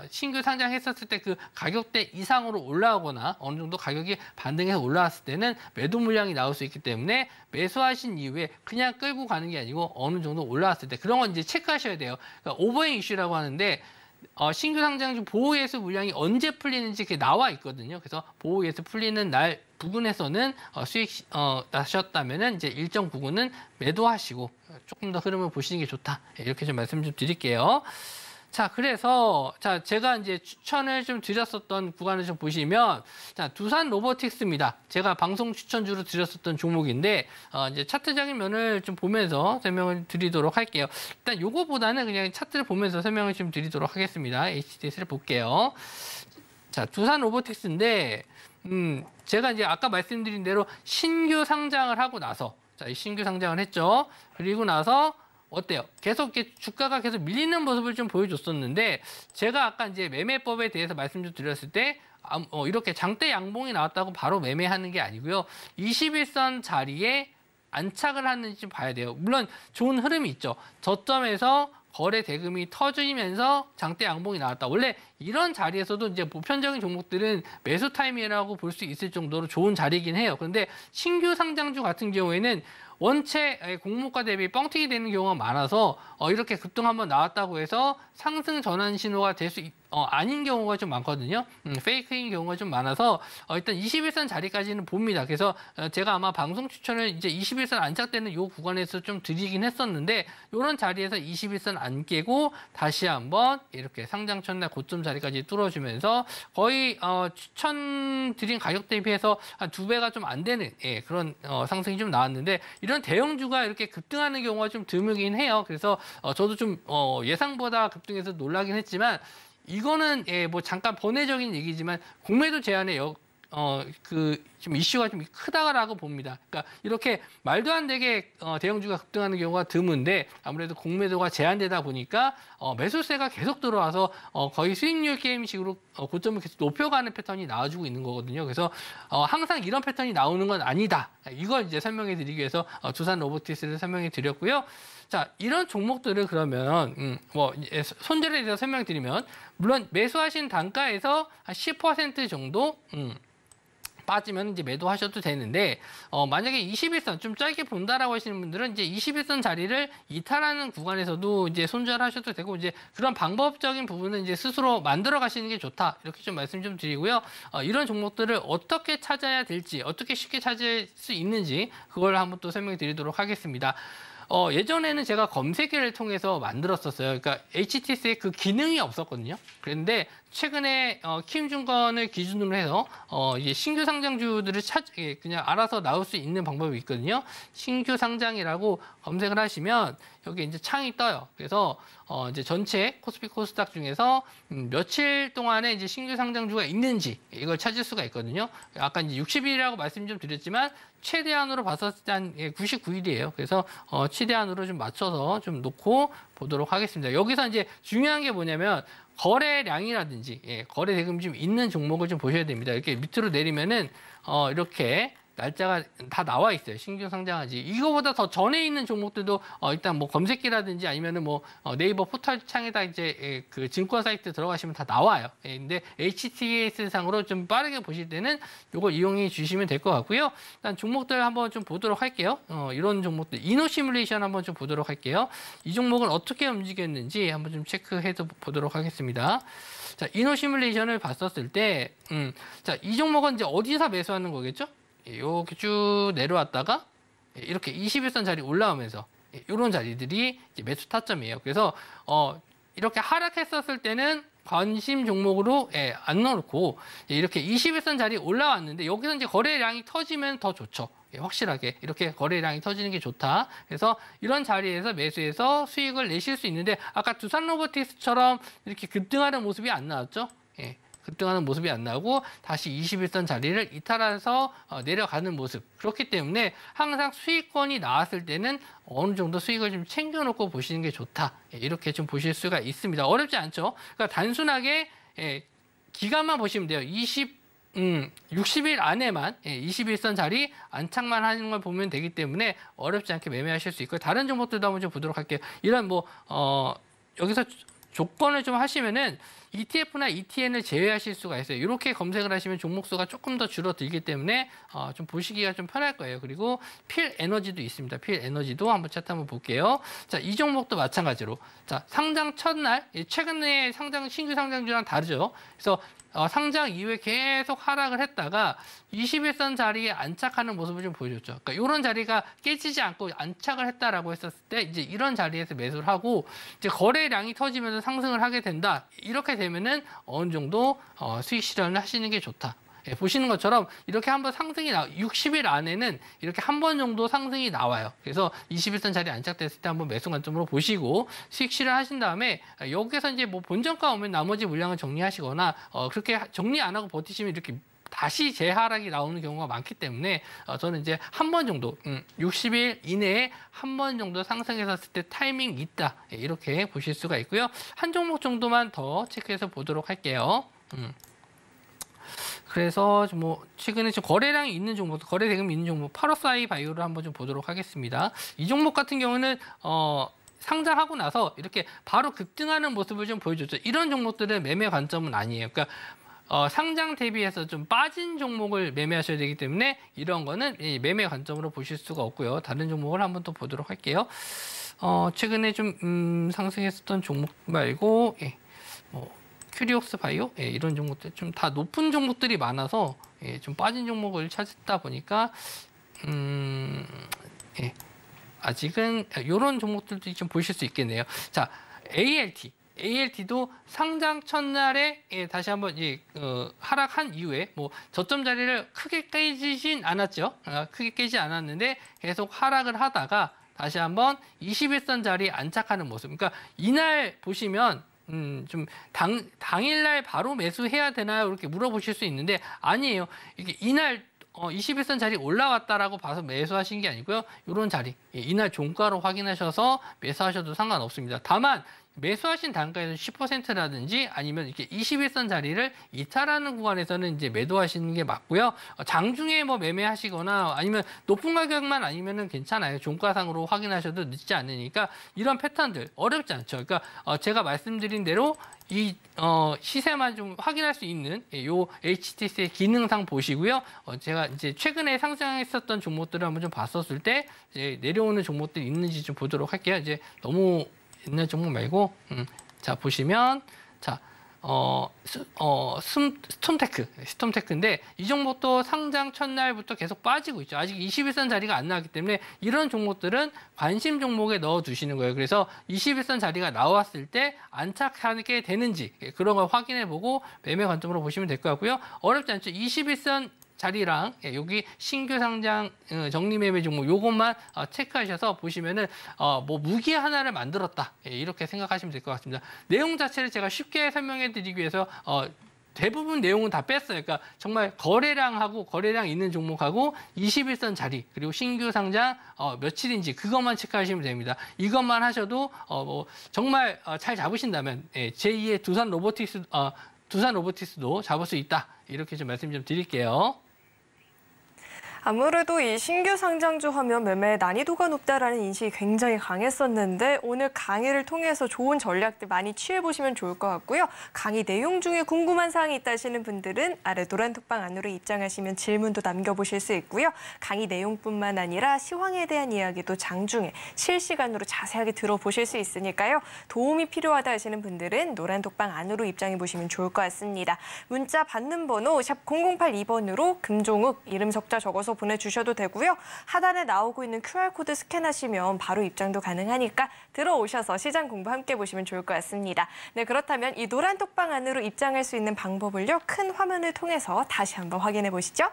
신규 상장했었을 때 그 가격대 이상으로 올라오거나 어느 정도 가격이 반등해서 올라왔을 때는 매도 물량이 나올 수 있기 때문에 매수하신 이후에 그냥 끌고 가는 게 아니고 어느 정도 올라왔을 때 그런 건 이제 체크하셔야 돼요. 그러니까 오버행 이슈라고 하는데 신규 상장주 보호예수 물량이 언제 풀리는지 그게 나와 있거든요. 그래서 보호예수 풀리는 날 부근에서는 수익 나셨다면은 이제 일정 부근은 매도하시고 조금 더 흐름을 보시는 게 좋다. 이렇게 좀 말씀 좀 드릴게요. 자, 그래서 제가 이제 추천을 좀 드렸었던 구간을 좀 보시면 두산 로보틱스입니다. 제가 방송 추천주로 드렸었던 종목인데 이제 차트적인 면을 좀 보면서 설명을 드리도록 할게요. 일단 요거보다는 그냥 차트를 보면서 설명을 좀 드리도록 하겠습니다. HTS를 볼게요. 자, 두산 로보틱스인데 제가 이제 아까 말씀드린 대로 신규 상장을 하고 나서 신규 상장을 했죠. 그리고 나서 어때요? 계속 이렇게 주가가 계속 밀리는 모습을 좀 보여줬었는데 제가 아까 이제 매매법에 대해서 말씀 좀 드렸을 때 이렇게 장대 양봉이 나왔다고 바로 매매하는 게 아니고요. 21선 자리에 안착을 하는지 좀 봐야 돼요. 물론 좋은 흐름이 있죠. 저점에서 거래 대금이 터지면서 장대 양봉이 나왔다. 원래 이런 자리에서도 이제 보편적인 종목들은 매수 타이밍이라고 볼 수 있을 정도로 좋은 자리이긴 해요. 그런데 신규 상장주 같은 경우에는 원체 공모가 대비 뻥튀기 되는 경우가 많아서 이렇게 급등 한번 나왔다고 해서 상승 전환 신호가 될 수 아닌 경우가 좀 많거든요. 페이크인 경우가 좀 많아서 일단 21선 자리까지는 봅니다. 그래서 제가 아마 방송 추천을 이제 21선 안착되는 이 구간에서 좀 드리긴 했었는데 이런 자리에서 21선 안 깨고 다시 한번 이렇게 상장 첫날 고점 자리까지 뚫어주면서 거의 추천드린 가격 대비해서 한 2배가 좀 안 되는 그런 상승이 좀 나왔는데 이런 대형주가 이렇게 급등하는 경우가 좀 드물긴 해요. 그래서 저도 좀 예상보다 급등해서 놀라긴 했지만 이거는 뭐 잠깐 번외적인 얘기지만 공매도 제한에 좀 이슈가 좀 크다라고 봅니다. 그러니까 이렇게 말도 안 되게 대형주가 급등하는 경우가 드문데 아무래도 공매도가 제한되다 보니까 매수세가 계속 들어와서 거의 수익률 게임식으로 고점을 계속 높여가는 패턴이 나와주고 있는 거거든요. 그래서 항상 이런 패턴이 나오는 건 아니다. 이걸 이제 설명해 드리기 위해서 두산 로보틱스를 설명해 드렸고요. 자, 이런 종목들을 그러면 손절에 대해서 설명드리면 물론 매수하신 단가에서 한 10% 정도 빠지면 이제 매도하셔도 되는데 만약에 21선 좀 짧게 본다라고 하시는 분들은 이제 21선 자리를 이탈하는 구간에서도 이제 손절하셔도 되고 이제 그런 방법적인 부분은 이제 스스로 만들어 가시는 게 좋다 이렇게 좀 말씀 좀 드리고요. 이런 종목들을 어떻게 찾아야 될지 어떻게 쉽게 찾을 수 있는지 그걸 한번 또 설명해 드리도록 하겠습니다. 예전에는 제가 검색기를 통해서 만들었었어요. 그러니까 HTS에 그 기능이 없었거든요. 그런데 최근에 키움증권을 기준으로 해서 이제 신규 상장주들을 그냥 알아서 나올 수 있는 방법이 있거든요. 신규 상장이라고 검색을 하시면 여기 이제 창이 떠요. 그래서 이제 전체 코스피 코스닥 중에서 며칠 동안에 이제 신규 상장주가 있는지 이걸 찾을 수가 있거든요. 아까 이제 60일이라고 말씀 좀 드렸지만 최대한으로 봤었을 때 한 99일이에요. 그래서 최대한으로 좀 맞춰서 좀 놓고 보도록 하겠습니다. 여기서 이제 중요한 게 뭐냐면 거래량이라든지 거래 대금이 좀 있는 종목을 좀 보셔야 됩니다. 이렇게 밑으로 내리면은 이렇게 날짜가 다 나와 있어요. 신규 상장하지. 이거보다 더 전에 있는 종목들도 일단 뭐 검색기라든지 아니면은 뭐 네이버 포털 창에다 이제 그 증권 사이트 들어가시면 다 나와요. 근데 HTS 상으로 좀 빠르게 보실 때는 이걸 이용해 주시면 될 것 같고요. 일단 종목들 한번 좀 보도록 할게요. 이런 종목들 이노 시뮬레이션 한번 좀 보도록 할게요. 이 종목은 어떻게 움직였는지 한번 좀 체크해서 보도록 하겠습니다. 자, 이노 시뮬레이션을 봤었을 때, 자, 이 종목은 이제 어디서 매수하는 거겠죠? 이렇게 쭉 내려왔다가 이렇게 21선 자리 올라오면서 이런 자리들이 이제 매수 타점이에요. 그래서 이렇게 하락했었을 때는 관심 종목으로 안 넣고 이렇게 21선 자리 올라왔는데 여기서 이제 거래량이 터지면 더 좋죠. 확실하게 이렇게 거래량이 터지는 게 좋다. 그래서 이런 자리에서 매수해서 수익을 내실 수 있는데 아까 두산 로보틱스처럼 이렇게 급등하는 모습이 안 나왔죠. 급등하는 모습이 안 나오고 다시 21선 자리를 이탈해서 내려가는 모습. 그렇기 때문에 항상 수익권이 나왔을 때는 어느 정도 수익을 좀 챙겨놓고 보시는 게 좋다. 이렇게 좀 보실 수가 있습니다. 어렵지 않죠? 그러니까 단순하게 기간만 보시면 돼요. 60일 안에만 21선 자리 안착만 하는 걸 보면 되기 때문에 어렵지 않게 매매하실 수 있고요. 다른 종목들도 한번 좀 보도록 할게요. 이런 여기서 조건을 좀 하시면은 ETF나 ETN을 제외하실 수가 있어요. 이렇게 검색을 하시면 종목 수가 조금 더 줄어들기 때문에 좀 보시기가 좀 편할 거예요. 그리고 필 에너지도 있습니다. 필 에너지도 한번 차트 한번 볼게요. 자, 이 종목도 마찬가지로 자, 상장 첫날 최근에 신규 상장주랑 다르죠. 그래서 상장 이후에 계속 하락을 했다가 21선 자리에 안착하는 모습을 좀 보여줬죠. 그러니까 이런 자리가 깨지지 않고 안착을 했다라고 했었을 때 이제 이런 자리에서 매수를 하고 이제 거래량이 터지면서 상승을 하게 된다. 이렇게 되면은 어느 정도 수익 실현을 하시는 게 좋다. 보시는 것처럼 이렇게 한번 상승이 60일 안에는 이렇게 한 번 정도 상승이 나와요. 그래서 21선 자리 안착됐을 때 한번 매수 관점으로 보시고 수익 실현하신 다음에 여기서 이제 뭐 본전가 오면 나머지 물량을 정리하시거나 그렇게 정리 안 하고 버티시면 이렇게 다시 재하락이 나오는 경우가 많기 때문에 저는 이제 한 번 정도 60일 이내에 한 번 정도 상승했었을 때 타이밍 있다. 이렇게 보실 수가 있고요. 한 종목 정도만 더 체크해서 보도록 할게요. 그래서 뭐 최근에 좀 거래량이 있는 종목, 거래 대금이 있는 종목, 파로사이 바이오를 한번 좀 보도록 하겠습니다. 이 종목 같은 경우는 상장하고 나서 이렇게 바로 급등하는 모습을 좀 보여줬죠. 이런 종목들은 매매 관점은 아니에요. 그러니까 상장 대비해서 좀 빠진 종목을 매매하셔야 되기 때문에 이런 거는 매매 관점으로 보실 수가 없고요. 다른 종목을 한번 또 보도록 할게요. 최근에 좀 상승했었던 종목 말고 큐리옥스 바이오 이런 종목들 좀 다 높은 종목들이 많아서 좀 빠진 종목을 찾다 보니까 아직은 이런 종목들도 좀 보실 수 있겠네요. 자, ALT도 상장 첫날에 다시 한번 하락한 이후에 뭐 저점 자리를 크게 깨지진 않았죠. 크게 깨지 않았는데 계속 하락을 하다가 다시 한번 21선 자리에 안착하는 모습. 그러니까 이날 보시면 좀 당일날 바로 매수해야 되나요? 이렇게 물어보실 수 있는데 아니에요. 이게 이날 21선 자리 올라왔다라고 봐서 매수하신 게 아니고요. 이런 자리 이날 종가로 확인하셔서 매수하셔도 상관없습니다. 다만 매수하신 단가에서 10%라든지 아니면 이렇게 21선 자리를 이탈하는 구간에서는 이제 매도하시는 게 맞고요. 장중에 뭐 매매하시거나 아니면 높은 가격만 아니면은 괜찮아요. 종가상으로 확인하셔도 늦지 않으니까 이런 패턴들 어렵지 않죠. 그러니까 제가 말씀드린 대로 이 시세만 좀 확인할 수 있는 요 HTS의 기능상 보시고요. 제가 이제 최근에 상승했었던 종목들을 한번 좀 봤었을 때 이제 내려오는 종목들이 있는지 좀 보도록 할게요. 이제 너무 옛날 종목 말고 자 보시면 자 스톰테크인데 이 종목도 상장 첫날부터 계속 빠지고 있죠. 아직 21선 자리가 안 나왔기 때문에 이런 종목들은 관심 종목에 넣어 두시는 거예요. 그래서 21선 자리가 나왔을 때 안착하게 되는지 그런 걸 확인해 보고 매매 관점으로 보시면 될 것 같고요. 어렵지 않죠. 21선 자리랑 여기 신규 상장 정리 매매 종목 요것만 체크하셔서 보시면은 뭐 무기 하나를 만들었다 이렇게 생각하시면 될 것 같습니다. 내용 자체를 제가 쉽게 설명해 드리기 위해서 대부분 내용은 다 뺐어요. 그러니까 정말 거래량 있는 종목하고 21선 자리 그리고 신규 상장 며칠인지 그것만 체크하시면 됩니다. 이것만 하셔도 뭐 정말 잘 잡으신다면 제2의 두산 로보틱스도 잡을 수 있다. 이렇게 좀 말씀 좀 드릴게요. 아무래도 이 신규 상장주 하면 매매 난이도가 높다라는 인식이 굉장히 강했었는데 오늘 강의를 통해서 좋은 전략들 많이 취해보시면 좋을 것 같고요. 강의 내용 중에 궁금한 사항이 있다 하시는 분들은 아래 노란 톡방 안으로 입장하시면 질문도 남겨보실 수 있고요. 강의 내용뿐만 아니라 시황에 대한 이야기도 장중에 실시간으로 자세하게 들어보실 수 있으니까요. 도움이 필요하다 하시는 분들은 노란 톡방 안으로 입장해보시면 좋을 것 같습니다. 문자 받는 번호 샵 0082번으로 금종욱 이름 석자 적어서 보내주셔도 되고요. 하단에 나오고 있는 QR코드 스캔하시면 바로 입장도 가능하니까 들어오셔서 시장 공부 함께 보시면 좋을 것 같습니다. 네, 그렇다면 이 노란 톡방 안으로 입장할 수 있는 방법을요. 큰 화면을 통해서 다시 한번 확인해 보시죠.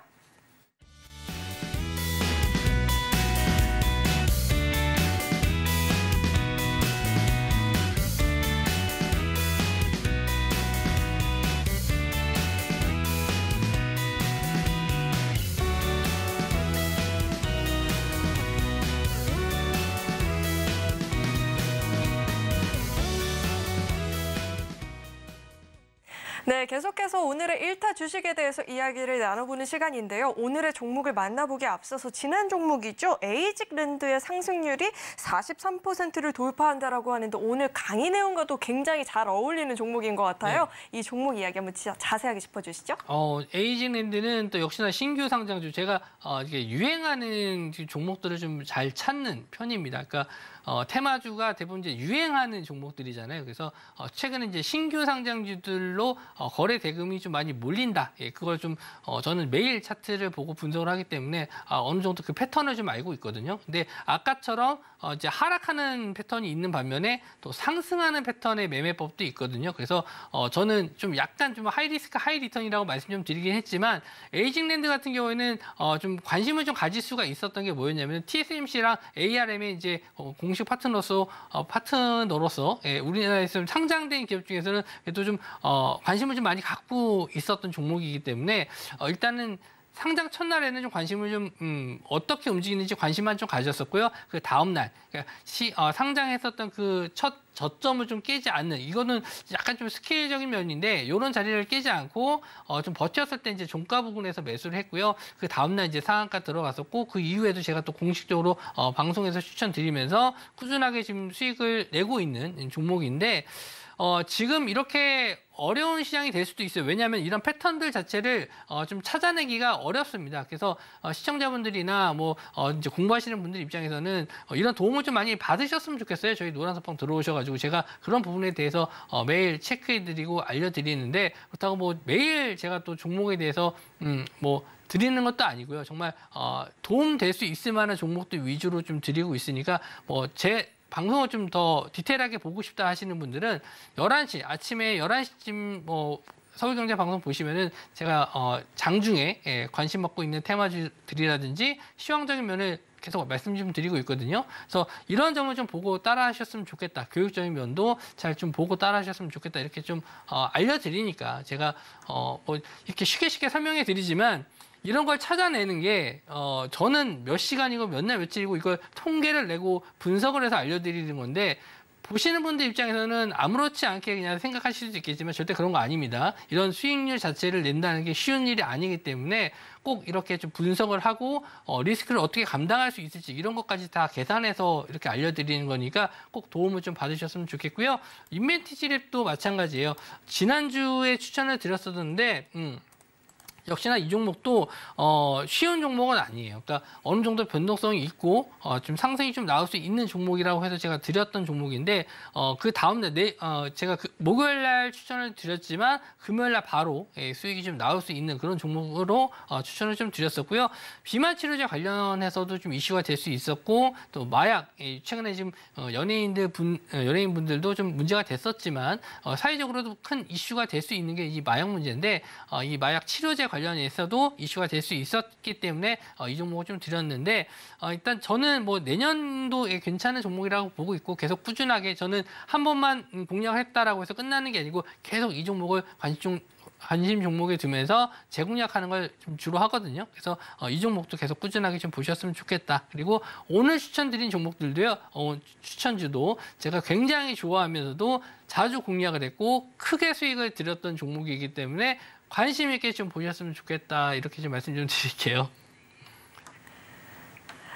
네, 계속해서 오늘의 1타 주식에 대해서 이야기를 나눠보는 시간인데요. 오늘의 종목을 만나보기에 앞서서 지난 종목이죠. 에이직랜드의 상승률이 43%를 돌파한다라고 하는데 오늘 강의 내용과도 굉장히 잘 어울리는 종목인 것 같아요. 이 종목 이야기 한번 자세하게 짚어주시죠. 에이직랜드는 또 역시나 신규 상장주, 제가 이게 유행하는 종목들을 좀 잘 찾는 편입니다. 그러니까 테마주가 대부분 이제 유행하는 종목들이잖아요. 그래서 최근에 이제 신규 상장주들로 거래 대금이 좀 많이 몰린다. 그걸 좀 저는 매일 차트를 보고 분석을 하기 때문에 어느 정도 그 패턴을 좀 알고 있거든요. 근데 아까처럼 이제 하락하는 패턴이 있는 반면에 또 상승하는 패턴의 매매법도 있거든요. 그래서 저는 좀 약간 좀 하이 리스크 하이 리턴이라고 말씀 좀 드리긴 했지만 에이징랜드 같은 경우에는 좀 관심을 좀 가질 수가 있었던 게 뭐였냐면 TSMC랑 ARM의 이제 공식 파트너로서 우리나라에서 상장된 기업 중에서는 그래도 좀 관심을 좀 많이 갖고 있었던 종목이기 때문에 일단은 상장 첫날에는 좀 관심을 좀 어떻게 움직이는지 관심만 좀 가졌었고요. 그 다음 날 그러니까 상장했었던 그 첫 저점을 좀 깨지 않는, 이거는 약간 좀 스케일적인 면인데 이런 자리를 깨지 않고 좀 버텼을 때 이제 종가 부근에서 매수를 했고요. 그 다음 날 이제 상한가 들어갔었고 그 이후에도 제가 또 공식적으로 방송에서 추천드리면서 꾸준하게 지금 수익을 내고 있는 종목인데 지금 이렇게 어려운 시장이 될 수도 있어요. 왜냐하면 이런 패턴들 자체를 좀 찾아내기가 어렵습니다. 그래서 시청자분들이나 뭐 이제 공부하시는 분들 입장에서는 이런 도움을 좀 많이 받으셨으면 좋겠어요. 저희 노란서방 들어오셔가지고 제가 그런 부분에 대해서 매일 체크해드리고 알려드리는데, 그렇다고 뭐 매일 제가 또 종목에 대해서 뭐 드리는 것도 아니고요. 정말 도움 될 수 있을 만한 종목들 위주로 좀 드리고 있으니까 제 방송을 좀 더 디테일하게 보고 싶다 하시는 분들은 11시, 아침에 11시쯤 서울경제 방송 보시면은 제가 장중에 관심 받고 있는 테마주들이라든지 시황적인 면을 계속 말씀 좀 드리고 있거든요. 그래서 이런 점을 좀 보고 따라 하셨으면 좋겠다. 교육적인 면도 잘 좀 보고 따라 하셨으면 좋겠다. 이렇게 좀 알려드리니까 제가 뭐 이렇게 쉽게 설명해 드리지만 이런 걸 찾아내는 게 저는 몇 시간이고 몇 날 며칠이고 이걸 통계를 내고 분석을 해서 알려드리는 건데, 보시는 분들 입장에서는 아무렇지 않게 그냥 생각하실 수도 있겠지만 절대 그런 거 아닙니다. 이런 수익률 자체를 낸다는 게 쉬운 일이 아니기 때문에 꼭 이렇게 좀 분석을 하고 리스크를 어떻게 감당할 수 있을지 이런 것까지 다 계산해서 이렇게 알려드리는 거니까 꼭 도움을 좀 받으셨으면 좋겠고요. 인벤티지랩도 마찬가지예요. 지난주에 추천을 드렸었는데 역시나 이 종목도 쉬운 종목은 아니에요. 그러니까 어느 정도 변동성이 있고 좀 상승이 좀 나올 수 있는 종목이라고 해서 제가 드렸던 종목인데 그 다음 날 제가 목요일 날 추천을 드렸지만 금요일 날 바로 수익이 좀 나올 수 있는 그런 종목으로 추천을 좀 드렸었고요. 비만 치료제 관련해서도 좀 이슈가 될 수 있었고, 또 마약 최근에 지금 연예인분들도 좀 문제가 됐었지만 사회적으로도 큰 이슈가 될 수 있는 게 이 마약 문제인데 이 마약 치료제 관련해서도 이슈가 될 수 있었기 때문에 이 종목을 좀 드렸는데 일단 저는 뭐 내년도에 괜찮은 종목이라고 보고 있고 계속 꾸준하게 저는 한 번만 공략을 했다라고 해서 끝나는 게 아니고 계속 이 종목을 관심 종목에 두면서 재공략하는 걸 좀 주로 하거든요. 그래서 이 종목도 계속 꾸준하게 좀 보셨으면 좋겠다. 그리고 오늘 추천드린 종목들도요. 추천주도 제가 굉장히 좋아하면서도 자주 공략을 했고 크게 수익을 드렸던 종목이기 때문에 관심 있게 좀 보셨으면 좋겠다. 이렇게 좀 말씀 좀 드릴게요.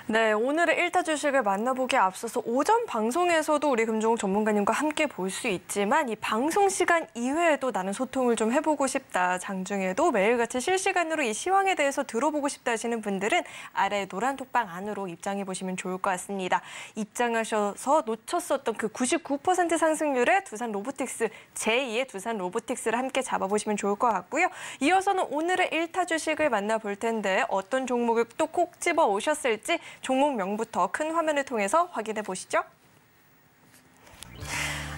네, 오늘의 1타 주식을 만나보기에 앞서서 오전 방송에서도 우리 금종욱 전문가님과 함께 볼 수 있지만 이 방송 시간 이외에도 나는 소통을 좀 해보고 싶다. 장중에도 매일같이 실시간으로 이 시황에 대해서 들어보고 싶다 하시는 분들은 아래 노란 톡방 안으로 입장해 보시면 좋을 것 같습니다. 입장하셔서 놓쳤었던 그 99% 상승률의 두산 로보틱스, 제2의 두산 로보틱스를 함께 잡아보시면 좋을 것 같고요. 이어서는 오늘의 1타 주식을 만나볼 텐데 어떤 종목을 또 콕 집어 오셨을지 종목명부터 큰 화면을 통해서 확인해 보시죠.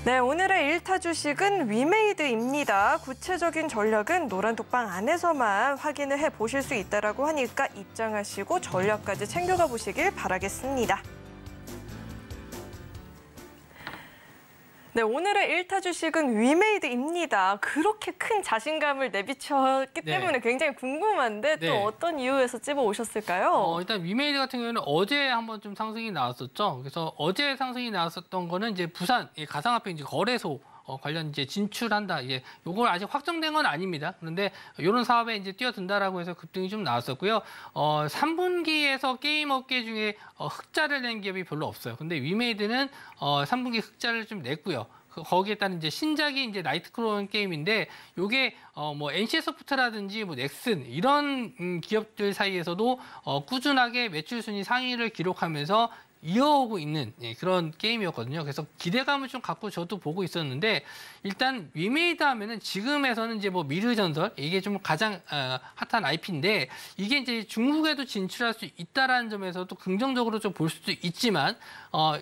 네, 오늘의 1타 주식은 위메이드입니다. 구체적인 전략은 노란 톡방 안에서만 확인을 해 보실 수 있다고 하니까 입장하시고 전략까지 챙겨가 보시길 바라겠습니다. 네, 오늘의 1타 주식은 위메이드입니다. 그렇게 큰 자신감을 내비쳤기 때문에 굉장히 궁금한데 또 어떤 이유에서 찝어 오셨을까요? 일단 위메이드 같은 경우에는 어제 한번 좀 상승이 나왔었죠. 그래서 어제 상승이 나왔었던 거는 이제 부산 가상화폐 이제 거래소 관련 이제 진출한다. 이게 요걸 아직 확정된 건 아닙니다. 그런데 이런 사업에 이제 뛰어든다라고 해서 급등이 좀 나왔었고요. 3분기에서 게임 업계 중에 흑자를 낸 기업이 별로 없어요. 근데 위메이드는 3분기 흑자를 좀 냈고요. 거기에 따른 이제 신작이 이제 나이트크로운 게임인데 요게 뭐 NC소프트라든지 뭐 넥슨 이런 기업들 사이에서도 꾸준하게 매출 순위 상위를 기록하면서 이어오고 있는 그런 게임이었거든요. 그래서 기대감을 좀 갖고 저도 보고 있었는데 일단 위메이드 하면은 지금에서는 이제 뭐 미르전설 이게 좀 가장 핫한 IP인데 이게 이제 중국에도 진출할 수 있다라는 점에서도 긍정적으로 좀 볼 수도 있지만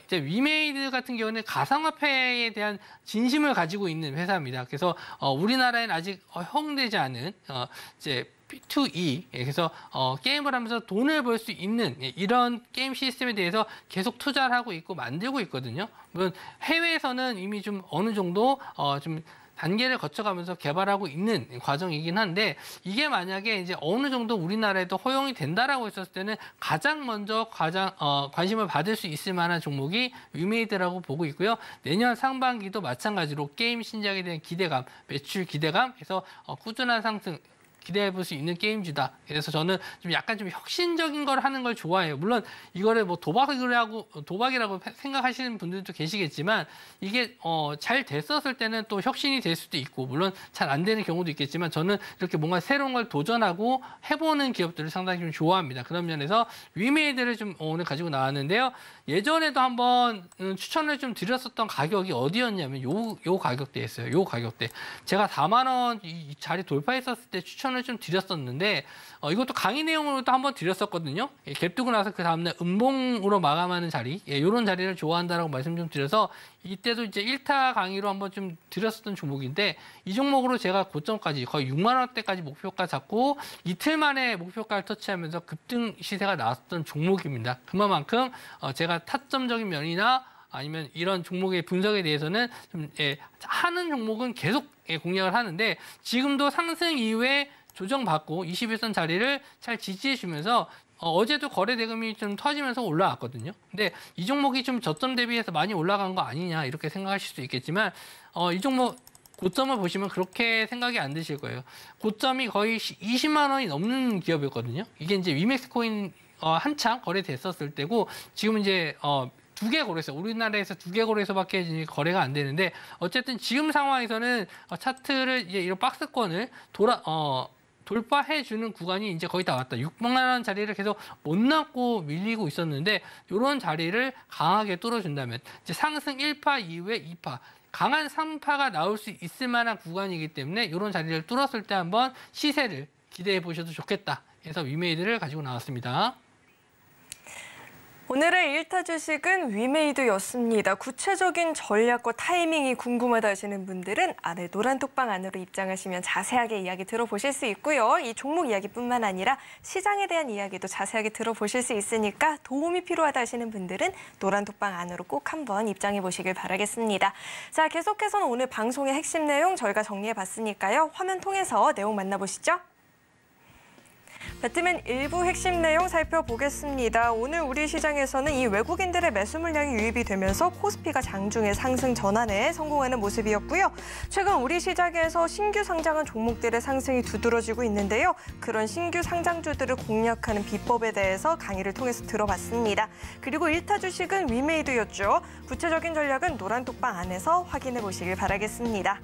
이제 위메이드 같은 경우는 가상화폐에 대한 진심을 가지고 있는 회사입니다. 그래서 우리나라에는 아직 허용되지 않은 이제 P2E 그래서 게임을 하면서 돈을 벌 수 있는 이런 게임 시스템에 대해서 계속 투자를 하고 있고 만들고 있거든요. 물론 해외에서는 이미 좀 어느 정도 좀 단계를 거쳐가면서 개발하고 있는 과정이긴 한데 이게 만약에 이제 어느 정도 우리나라에도 허용이 된다라고 했었을 때는 가장 먼저 관심을 받을 수 있을 만한 종목이 위메이드라고 보고 있고요. 내년 상반기도 마찬가지로 게임 신작에 대한 기대감, 매출 기대감, 해서 꾸준한 상승 기대해 볼 수 있는 게임주다. 그래서 저는 좀 약간 좀 혁신적인 걸 하는 걸 좋아해요. 물론 이거를 뭐 도박이라고 생각하시는 분들도 계시겠지만 이게 잘 됐었을 때는 또 혁신이 될 수도 있고 물론 잘 안 되는 경우도 있겠지만 저는 이렇게 뭔가 새로운 걸 도전하고 해보는 기업들을 상당히 좀 좋아합니다. 그런 면에서 위메이드를 좀 오늘 가지고 나왔는데요. 예전에도 한번 추천을 좀 드렸었던 가격이 어디였냐면 요 가격대였어요. 요 가격대. 제가 4만 원 이 자리 돌파했었을 때 추천을 좀 드렸었는데 이것도 강의 내용으로도 한번 드렸었거든요. 갭 두고 나서 그 다음날 음봉으로 마감하는 자리, 이런 자리를 좋아한다라고 말씀 좀 드려서 이때도 이제 1타 강의로 한번 좀 드렸었던 종목인데 이 종목으로 제가 고점까지 거의 6만 원대까지 목표가 잡고 이틀 만에 목표가를 터치하면서 급등 시세가 나왔던 종목입니다. 그만큼 제가 타점적인 면이나 아니면 이런 종목의 분석에 대해서는 좀 하는 종목은 계속 공략을 하는데 지금도 상승 이후에 조정받고 21선 자리를 잘 지지해주면서 어제도 거래 대금이 좀 터지면서 올라왔거든요. 근데 이 종목이 좀 저점 대비해서 많이 올라간 거 아니냐 이렇게 생각하실 수도 있겠지만 이 종목 고점을 보시면 그렇게 생각이 안 드실 거예요. 고점이 거의 20만 원이 넘는 기업이었거든요. 이게 이제 위맥스 코인 한창 거래됐었을 때고 지금은 이제 2개 거래소, 우리나라에서 2개 거래소밖에 거래가 안 되는데 어쨌든 지금 상황에서는 차트를 이제 이런 박스권을 돌파해주는 구간이 이제 거의 다 왔다. 6만 원 자리를 계속 못 남고 밀리고 있었는데 이런 자리를 강하게 뚫어준다면 이제 상승 1파 이후에 2파 강한 3파가 나올 수 있을 만한 구간이기 때문에 이런 자리를 뚫었을 때 한번 시세를 기대해 보셔도 좋겠다. 그래서 위메이드를 가지고 나왔습니다. 오늘의 1타 주식은 위메이드였습니다. 구체적인 전략과 타이밍이 궁금하다 하시는 분들은 아래 노란 톡방 안으로 입장하시면 자세하게 이야기 들어보실 수 있고요. 이 종목 이야기뿐만 아니라 시장에 대한 이야기도 자세하게 들어보실 수 있으니까 도움이 필요하다 하시는 분들은 노란 톡방 안으로 꼭 한번 입장해 보시길 바라겠습니다. 자, 계속해서는 오늘 방송의 핵심 내용 저희가 정리해 봤으니까요. 화면 통해서 내용 만나보시죠. 배트맨 일부 핵심 내용 살펴보겠습니다. 오늘 우리 시장에서는 이 외국인들의 매수 물량이 유입이 되면서 코스피가 장중에 상승 전환에 성공하는 모습이었고요. 최근 우리 시장에서 신규 상장한 종목들의 상승이 두드러지고 있는데요. 그런 신규 상장주들을 공략하는 비법에 대해서 강의를 통해서 들어봤습니다. 그리고 1타 주식은 위메이드였죠. 구체적인 전략은 노란 톡방 안에서 확인해 보시길 바라겠습니다.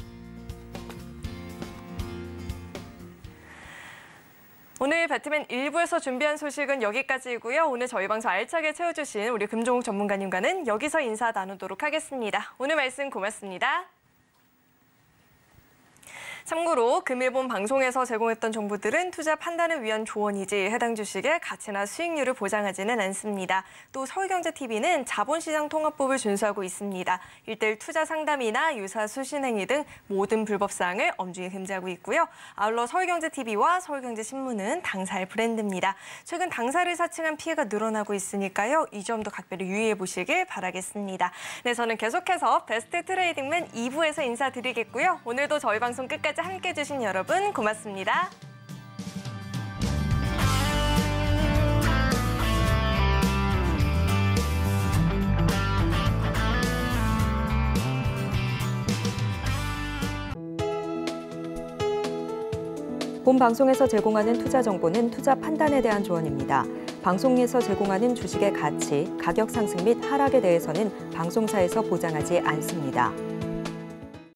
오늘 배트맨 1부에서 준비한 소식은 여기까지이고요. 오늘 저희 방송 알차게 채워주신 우리 금종욱 전문가님과는 여기서 인사 나누도록 하겠습니다. 오늘 말씀 고맙습니다. 참고로 금일본 방송에서 제공했던 정보들은 투자 판단을 위한 조언이지 해당 주식의 가치나 수익률을 보장하지는 않습니다. 또 서울경제TV는 자본시장 통합법을 준수하고 있습니다. 1:1 투자 상담이나 유사 수신행위 등 모든 불법사항을 엄중히 금지하고 있고요. 아울러 서울경제TV와 서울경제신문은 당사의 브랜드입니다. 최근 당사를 사칭한 피해가 늘어나고 있으니까요. 이 점도 각별히 유의해 보시길 바라겠습니다. 네, 저는 계속해서 베스트 트레이딩맨 2부에서 인사드리겠고요. 오늘도 저희 방송 끝까지 함께해 주신 여러분 고맙습니다. 본 방송에서 제공하는 투자 정보는 투자 판단에 대한 조언입니다. 방송에서 제공하는 주식의 가치, 가격 상승 및 하락에 대해서는 방송사에서 보장하지 않습니다.